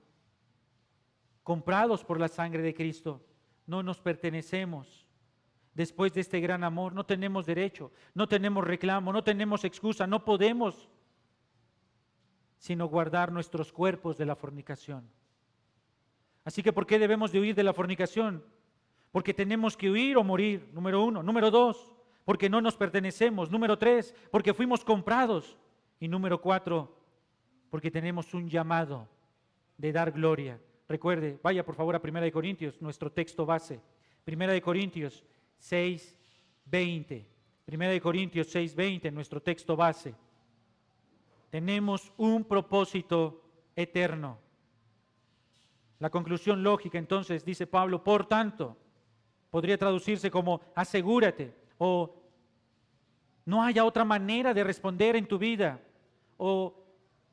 Comprados por la sangre de Cristo, no nos pertenecemos. Después de este gran amor, no tenemos derecho, no tenemos reclamo, no tenemos excusa, no podemos sino guardar nuestros cuerpos de la fornicación. Así que, ¿por qué debemos de huir de la fornicación? Porque tenemos que huir o morir, número 1. Número 2, porque no nos pertenecemos. Número 3, porque fuimos comprados. Y número 4, porque tenemos un llamado de dar gloria. Recuerde, vaya por favor a 1 Corintios, nuestro texto base. 1 Corintios 6:20. 1 Corintios 6:20, nuestro texto base. Tenemos un propósito eterno. La conclusión lógica entonces, dice Pablo, por tanto, podría traducirse como asegúrate, o no haya otra manera de responder en tu vida, o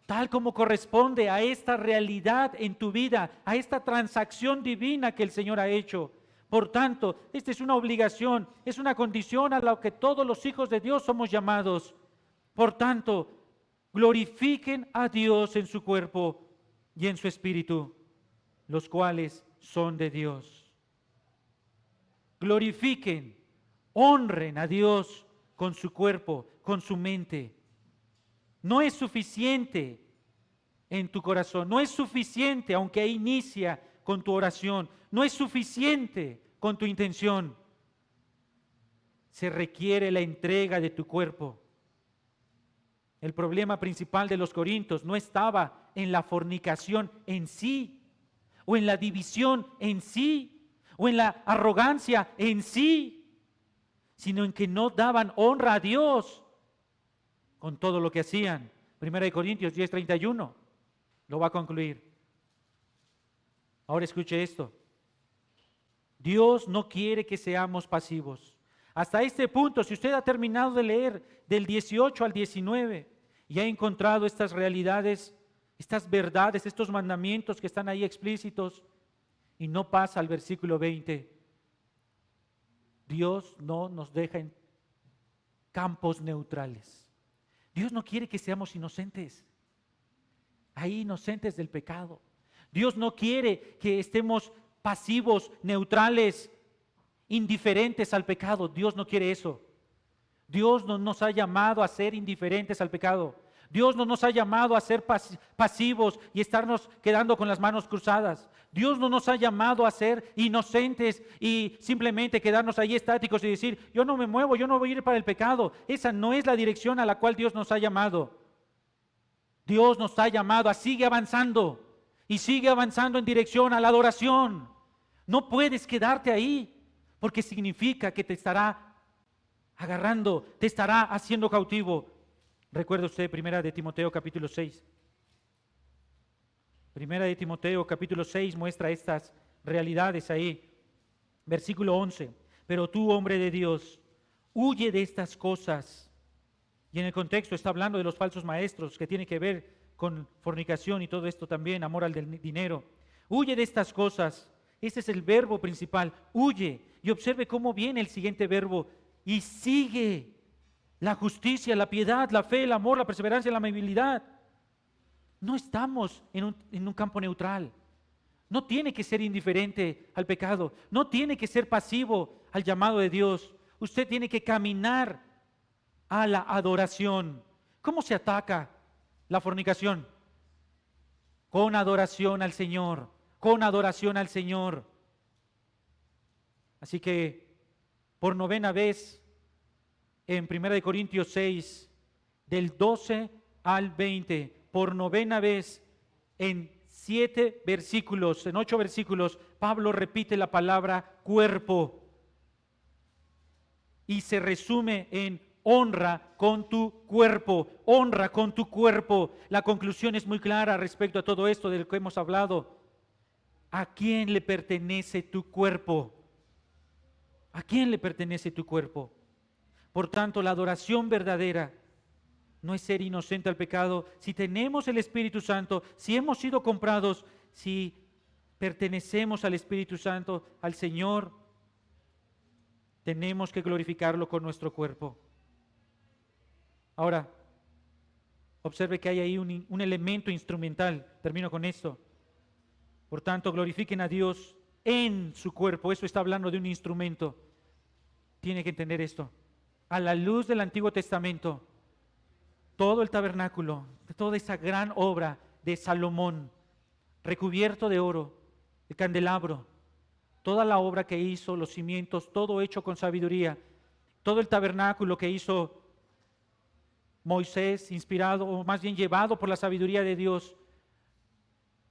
tal como corresponde a esta realidad en tu vida, a esta transacción divina que el Señor ha hecho. Por tanto, esta es una obligación, es una condición a la que todos los hijos de Dios somos llamados. Por tanto, glorifiquen a Dios en su cuerpo y en su espíritu, los cuales son de Dios. Glorifiquen, honren a Dios con su cuerpo, con su mente. No es suficiente en tu corazón, no es suficiente, aunque inicia con tu oración, no es suficiente con tu intención. Se requiere la entrega de tu cuerpo. El problema principal de los corintios no estaba en la fornicación en sí, o en la división en sí, o en la arrogancia en sí, sino en que no daban honra a Dios con todo lo que hacían. 1 Corintios 10:31 lo va a concluir. Ahora escuche esto. Dios no quiere que seamos pasivos. Hasta este punto, si usted ha terminado de leer del 18 al 19 y ha encontrado estas realidades, estas verdades, estos mandamientos que están ahí explícitos, y no pasa al versículo 20, Dios no nos deja en campos neutrales. Dios no quiere que seamos inocentes, ahí inocentes del pecado. Dios no quiere que estemos pasivos, neutrales, indiferentes al pecado. Dios no quiere eso. Dios no nos ha llamado a ser indiferentes al pecado. Dios no nos ha llamado a ser pasivos y estarnos quedando con las manos cruzadas. Dios no nos ha llamado a ser inocentes y simplemente quedarnos ahí estáticos y decir, yo no me muevo, yo no voy a ir para el pecado. Esa no es la dirección a la cual Dios nos ha llamado. Dios nos ha llamado a seguir avanzando y sigue avanzando en dirección a la adoración. No puedes quedarte ahí porque significa que te estará agarrando, te estará haciendo cautivo. Recuerda usted 1 de Timoteo capítulo 6. 1 de Timoteo capítulo 6 muestra estas realidades ahí. Versículo 11. Pero tú, hombre de Dios, huye de estas cosas Y en el contexto está hablando de los falsos maestros, que tiene que ver con fornicación y todo esto también, amor al dinero. Huye de estas cosas. Ese es el verbo principal, huye. Y observe cómo viene el siguiente verbo, y sigue la justicia, la piedad, la fe, el amor, la perseverancia, la amabilidad. No estamos en un campo neutral. No tiene que ser indiferente al pecado. No tiene que ser pasivo al llamado de Dios. Usted tiene que caminar a la adoración. ¿Cómo se ataca la fornicación? Con adoración al Señor. Con adoración al Señor. Así que, por 9ª vez, en 1 Corintios 6, del 12 al 20, por 9ª vez, en 7 versículos, en 8 versículos, Pablo repite la palabra cuerpo y se resume en honra con tu cuerpo, honra con tu cuerpo. La conclusión es muy clara respecto a todo esto de lo que hemos hablado. ¿A quién le pertenece tu cuerpo? ¿A quién le pertenece tu cuerpo? Por tanto, la adoración verdadera no es ser inocente al pecado. Si tenemos el Espíritu Santo, si hemos sido comprados, si pertenecemos al Espíritu Santo, al Señor, tenemos que glorificarlo con nuestro cuerpo. Ahora, observe que hay ahí un elemento instrumental. Termino con esto. Por tanto, glorifiquen a Dios en su cuerpo. Eso está hablando de un instrumento. Tiene que entender esto. A la luz del Antiguo Testamento, todo el tabernáculo, toda esa gran obra de Salomón, recubierto de oro, el candelabro, toda la obra que hizo, los cimientos, todo hecho con sabiduría, todo el tabernáculo que hizo Moisés, inspirado, o más bien llevado por la sabiduría de Dios,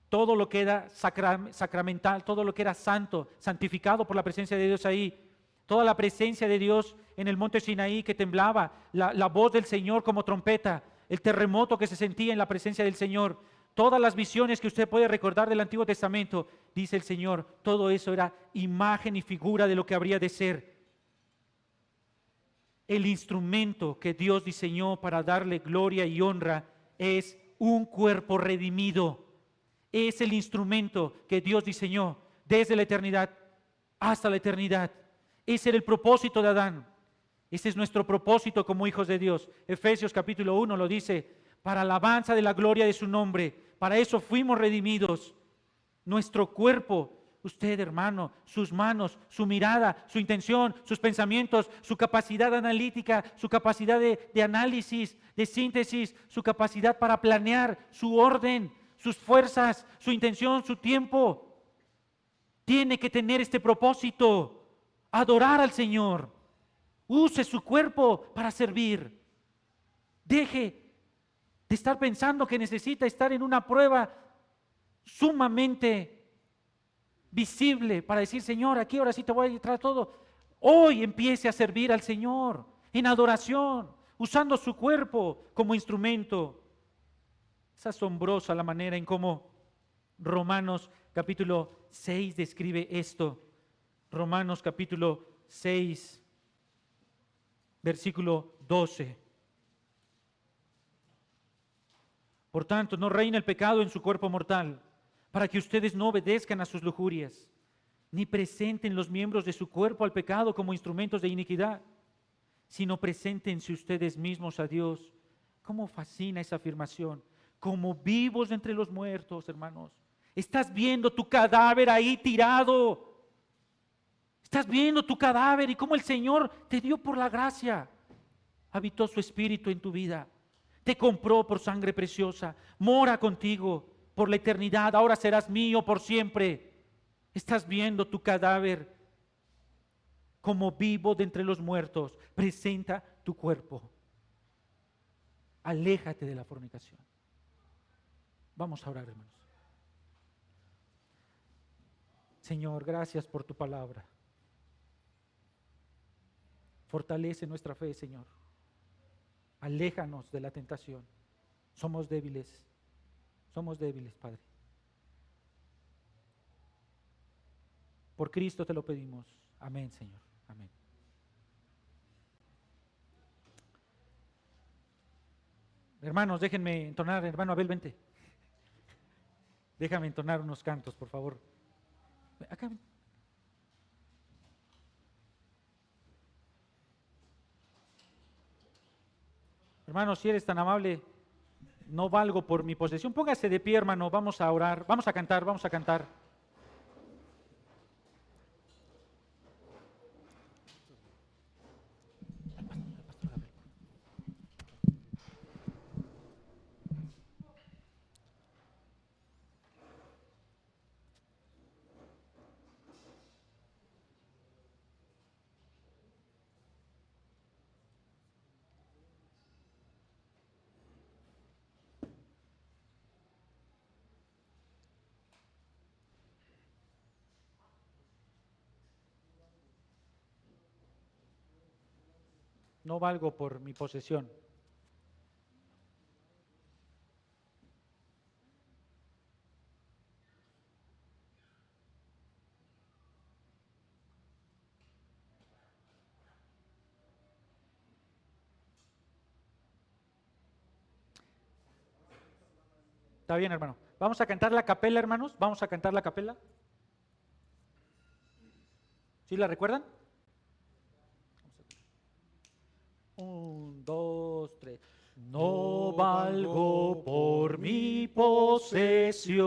todo lo que era sacramental, todo lo que era santo, santificado por la presencia de Dios ahí, toda la presencia de Dios en el monte Sinaí que temblaba, la voz del Señor como trompeta, el terremoto que se sentía en la presencia del Señor, todas las visiones que usted puede recordar del Antiguo Testamento, dice el Señor, todo eso era imagen y figura de lo que habría de ser. El instrumento que Dios diseñó para darle gloria y honra es un cuerpo redimido. Es el instrumento que Dios diseñó desde la eternidad hasta la eternidad. Ese era el propósito de Adán. Ese es nuestro propósito como hijos de Dios. Efesios capítulo 1 lo dice, para alabanza de la gloria de su nombre. Para eso fuimos redimidos. Nuestro cuerpo, usted hermano, sus manos, su mirada, su intención, sus pensamientos, su capacidad analítica, su capacidad de análisis, de síntesis, su capacidad para planear, su orden, sus fuerzas, su intención, su tiempo. Tiene que tener este propósito, adorar al Señor. Use su cuerpo para servir. Deje de estar pensando que necesita estar en una prueba sumamente visible para decir, Señor, aquí ahora sí te voy a entrar todo. Hoy empiece a servir al Señor en adoración, usando su cuerpo como instrumento. Es asombrosa la manera en cómo Romanos capítulo 6 describe esto. Romanos capítulo 6, versículo 12. Por tanto, no reina el pecado en su cuerpo mortal, para que ustedes no obedezcan a sus lujurias, ni presenten los miembros de su cuerpo al pecado como instrumentos de iniquidad, sino preséntense ustedes mismos a Dios. ¿Cómo fascina esa afirmación? Como vivos entre los muertos, hermanos. Estás viendo tu cadáver ahí tirado. Estás viendo tu cadáver y cómo el Señor te dio por la gracia. Habitó su espíritu en tu vida. Te compró por sangre preciosa. Mora contigo por la eternidad. Ahora serás mío por siempre. Estás viendo tu cadáver como vivo de entre los muertos. Presenta tu cuerpo. Aléjate de la fornicación. Vamos a orar, hermanos. Señor, gracias por tu palabra. Fortalece nuestra fe, Señor. Aléjanos de la tentación. Somos débiles, Padre. Por Cristo te lo pedimos. Amén, Señor. Amén. Hermanos, déjenme entonar, hermano Abel, vente. Déjame entonar unos cantos, por favor. Acá. Hermano, si eres tan amable, no valgo por mi posesión. Póngase de pie, hermano, vamos a orar, vamos a cantar, vamos a cantar. No valgo por mi posesión. Está bien, hermano. Vamos a cantar la capela, hermanos. Vamos a cantar la capela. ¿Sí la recuerdan? 1, 2, 3. No valgo por mi posesión,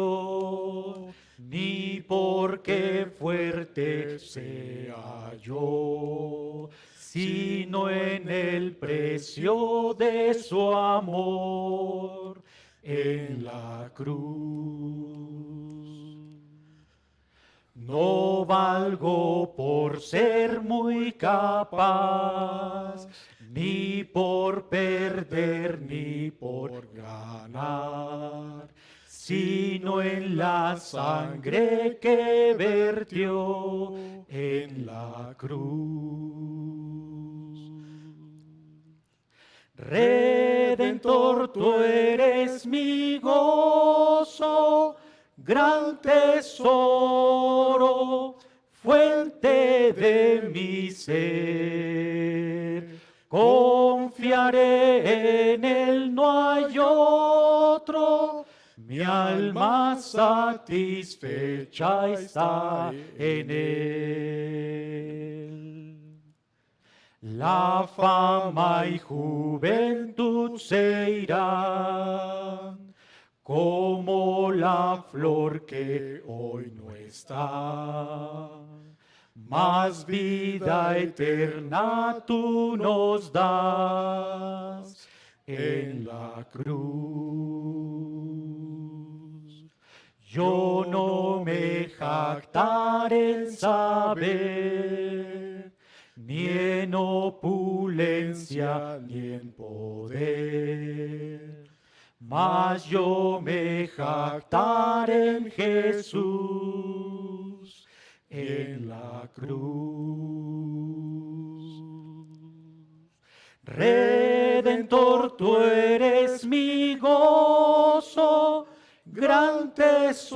ni porque fuerte sea yo, sino en el precio de su amor en la cruz. No valgo por ser muy capaz, ni por perder, ni por ganar, sino en la sangre que vertió en la cruz. Redentor, tú eres mi gozo, gran tesoro, fuente de mi ser. Confiaré en él, no hay otro. Mi alma satisfecha está en él. La fama y juventud se irán, como la flor que hoy no está. Mas vida eterna tú nos das en la cruz. Yo no me jactaré en saber, ni en opulencia, ni en poder, mas yo me jactaré en Jesús, en la cruz. Redentor, tú eres mi gozo, gran tesoro,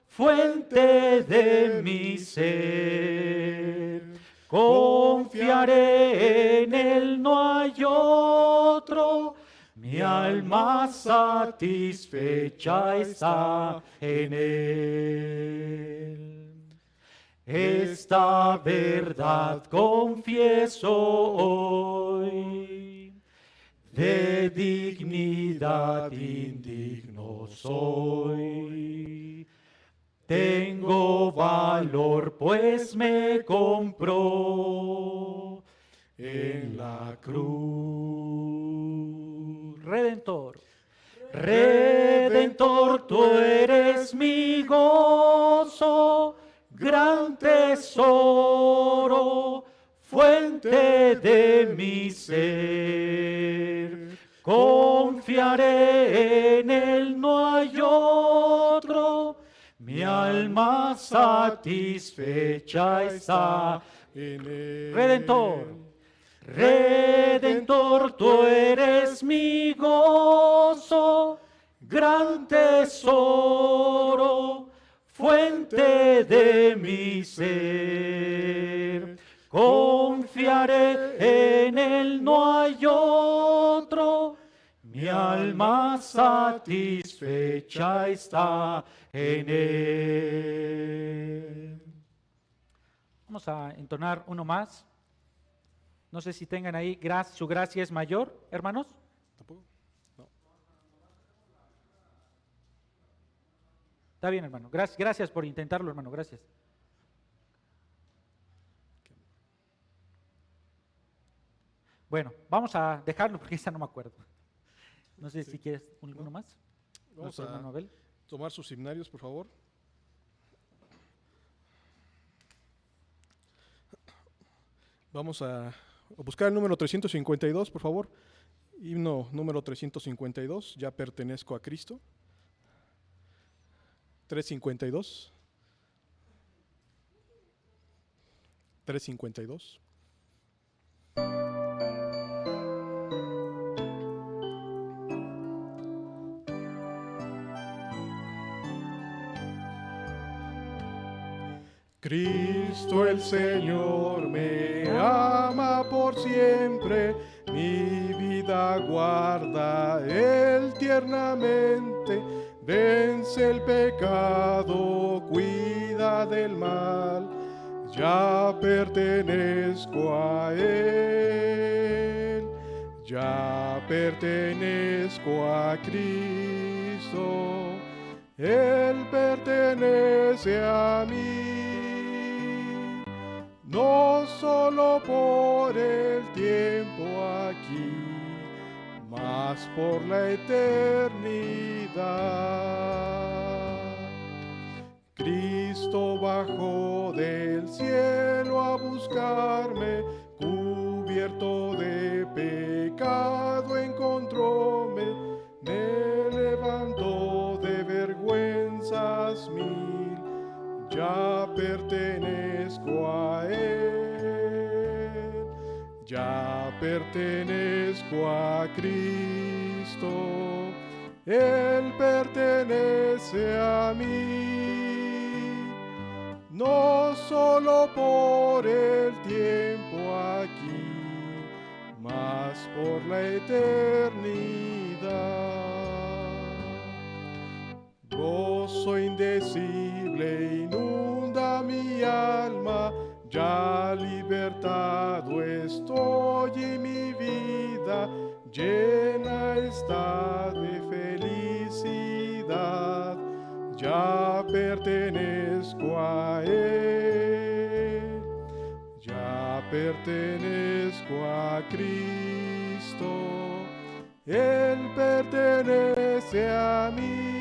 fuente de mi ser. Confiaré en él, no hay otro. Mi alma satisfecha está en él. Esta verdad confieso hoy, de dignidad indigno soy. Tengo valor, pues me compró en la cruz. Redentor, Redentor, tú eres mi gozo, gran tesoro, fuente de mi ser. Confiaré en él, no hay otro. Mi alma satisfecha está en él. Redentor, Redentor, tú eres mi gozo, gran tesoro, fuente de mi ser. Confiaré en él, no hay otro. Mi alma satisfecha está en Él. Vamos a entonar uno más. No sé si tengan ahí, su gracia es mayor, hermanos. ¿Tampoco? No. Está bien, hermano. Gracias por intentarlo, hermano. Gracias. Bueno, vamos a dejarlo porque esa no me acuerdo. No sé si quieres uno más. Vamos Nuestro a hermano Abel. tomar sus himnarios, por favor. Vamos a buscar el número 352, por favor. Himno número 352, ya pertenezco a Cristo. 352. 352. Cristo el Señor me ama por siempre, mi vida guarda Él tiernamente, vence el pecado, cuida del mal, ya pertenezco a Él, ya pertenezco a Cristo, Él pertenece a mí. No solo por el tiempo aquí, mas por la eternidad. Cristo bajó del cielo a buscarme, cubierto de pecado encontróme, me levantó de vergüenzas mil, ya pertenezco a Él, ya pertenezco a Cristo, Él pertenece a mí, no solo por el tiempo aquí, mas por la eternidad. Gozo indecible inunda mi alma, ya libertado estoy y mi vida llena está de felicidad, ya pertenezco a Él, ya pertenezco a Cristo, Él pertenece a mí.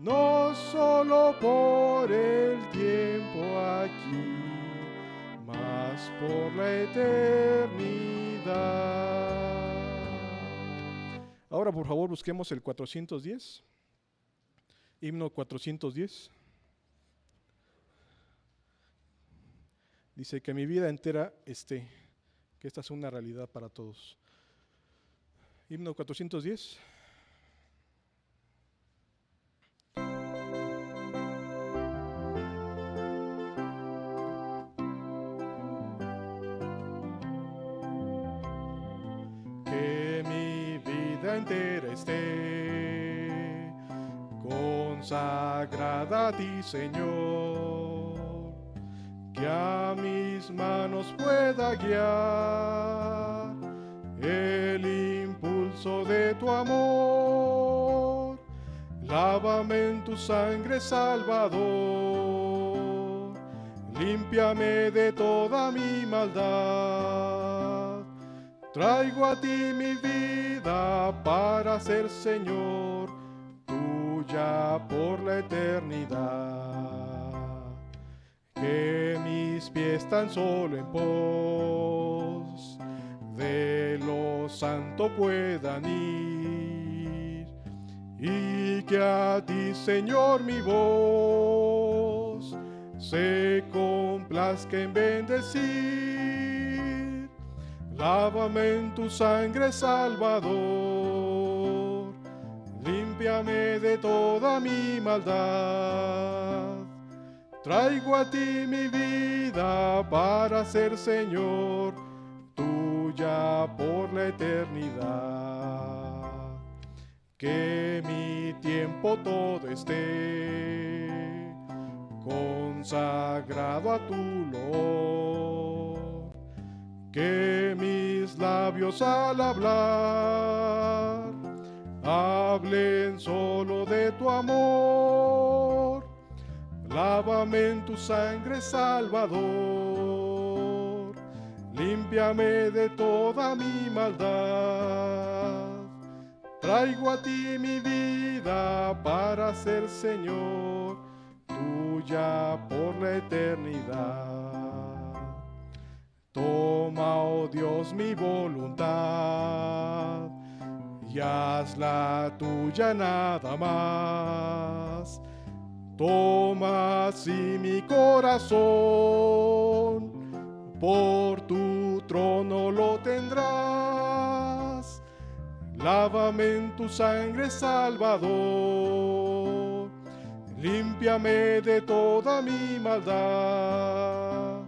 No solo por el tiempo aquí, mas por la eternidad. Ahora, por favor, busquemos el 410, himno 410. Dice que mi vida entera esté, que esta es una realidad para todos. Himno 410. Entera esté consagrada a ti, Señor, que a mis manos pueda guiar el impulso de tu amor. Lávame en tu sangre, Salvador, límpiame de toda mi maldad. Traigo a ti mi vida para ser Señor, tuya por la eternidad. Que mis pies tan solo en pos de lo santo puedan ir, y que a ti, Señor, mi voz se complazca en bendecir. Lávame en tu sangre, Salvador, límpiame de toda mi maldad. Traigo a ti mi vida para ser Señor, tuya tuya por la eternidad. Que mi tiempo todo esté consagrado a tu loor. Que mis labios al hablar hablen solo de tu amor. Lávame en tu sangre, Salvador. Límpiame de toda mi maldad. Traigo a ti mi vida para ser Señor tuya por la eternidad. Toma, oh Dios, mi voluntad y hazla tuya nada más. Toma así mi corazón, por tu trono lo tendrás. Lávame en tu sangre, Salvador. Límpiame de toda mi maldad.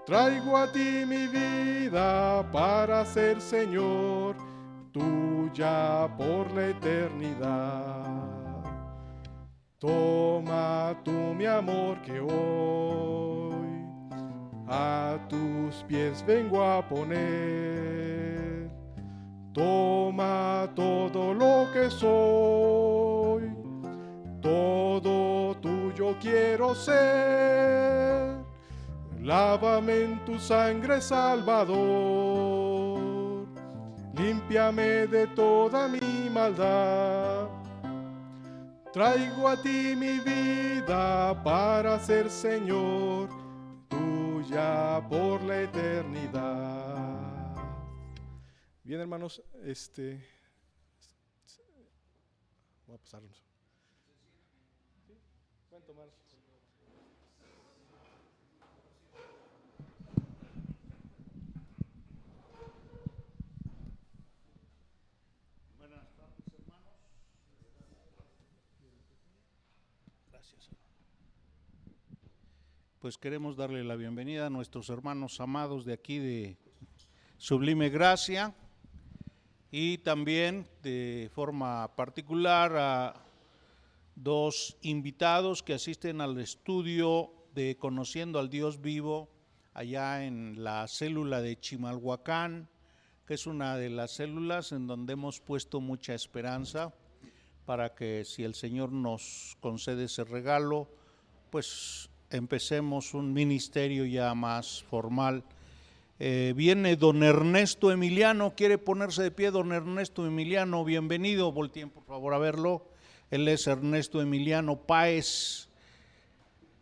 Traigo a ti mi vida para ser Señor tuya por la eternidad. Toma tú mi amor que hoy a tus pies vengo a poner. Toma todo lo que soy, todo tuyo quiero ser. Lávame en tu sangre, Salvador. Límpiame de toda mi maldad. Traigo a ti mi vida para ser Señor tuya por la eternidad. Bien, hermanos, voy a pasarnos. Pueden tomar. Buenas tardes, hermanos. Gracias. Pues queremos darle la bienvenida a nuestros hermanos amados de aquí de Sublime Gracia y también de forma particular a dos invitados que asisten al estudio de Conociendo al Dios Vivo allá en la célula de Chimalhuacán, que es una de las células en donde hemos puesto mucha esperanza para que, si el Señor nos concede ese regalo, pues empecemos un ministerio ya más formal. Viene don Ernesto Emiliano, quiere ponerse de pie don Ernesto Emiliano, bienvenido, volteen por favor a verlo. Él es Ernesto Emiliano Páez.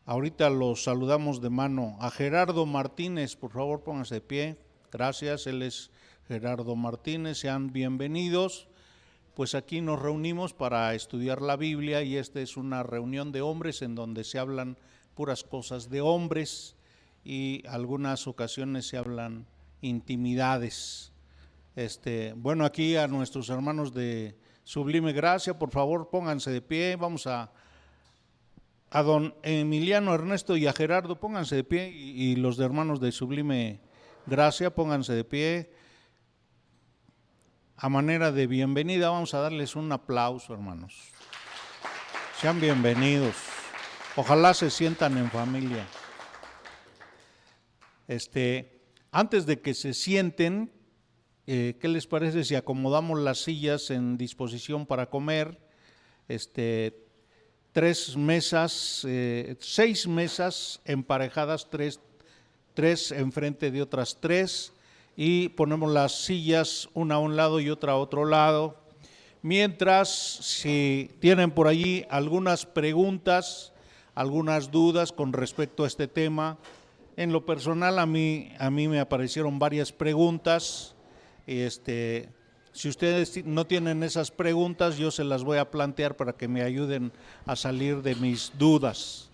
Ahorita los saludamos de mano. A Gerardo Martínez, por favor pónganse de pie, gracias, él es Gerardo Martínez, sean bienvenidos. Pues aquí nos reunimos para estudiar la Biblia y esta es una reunión de hombres en donde se hablan puras cosas de hombres y algunas ocasiones se hablan intimidades. Bueno, aquí a nuestros hermanos de Sublime Gracia, por favor pónganse de pie, vamos a don Emiliano, Ernesto y a Gerardo, pónganse de pie y los de hermanos de Sublime Gracia, pónganse de pie. A manera de bienvenida vamos a darles un aplauso, hermanos. Sean bienvenidos. Ojalá se sientan en familia. Antes de que se sienten, ¿qué les parece si acomodamos las sillas en disposición para comer? 6 mesas emparejadas, tres enfrente de otras 3, y ponemos las sillas una a un lado y otra a otro lado. Mientras, si tienen por allí algunas preguntas, algunas dudas con respecto a este tema, en lo personal a mí me aparecieron varias preguntas. Si ustedes no tienen esas preguntas, yo se las voy a plantear para que me ayuden a salir de mis dudas.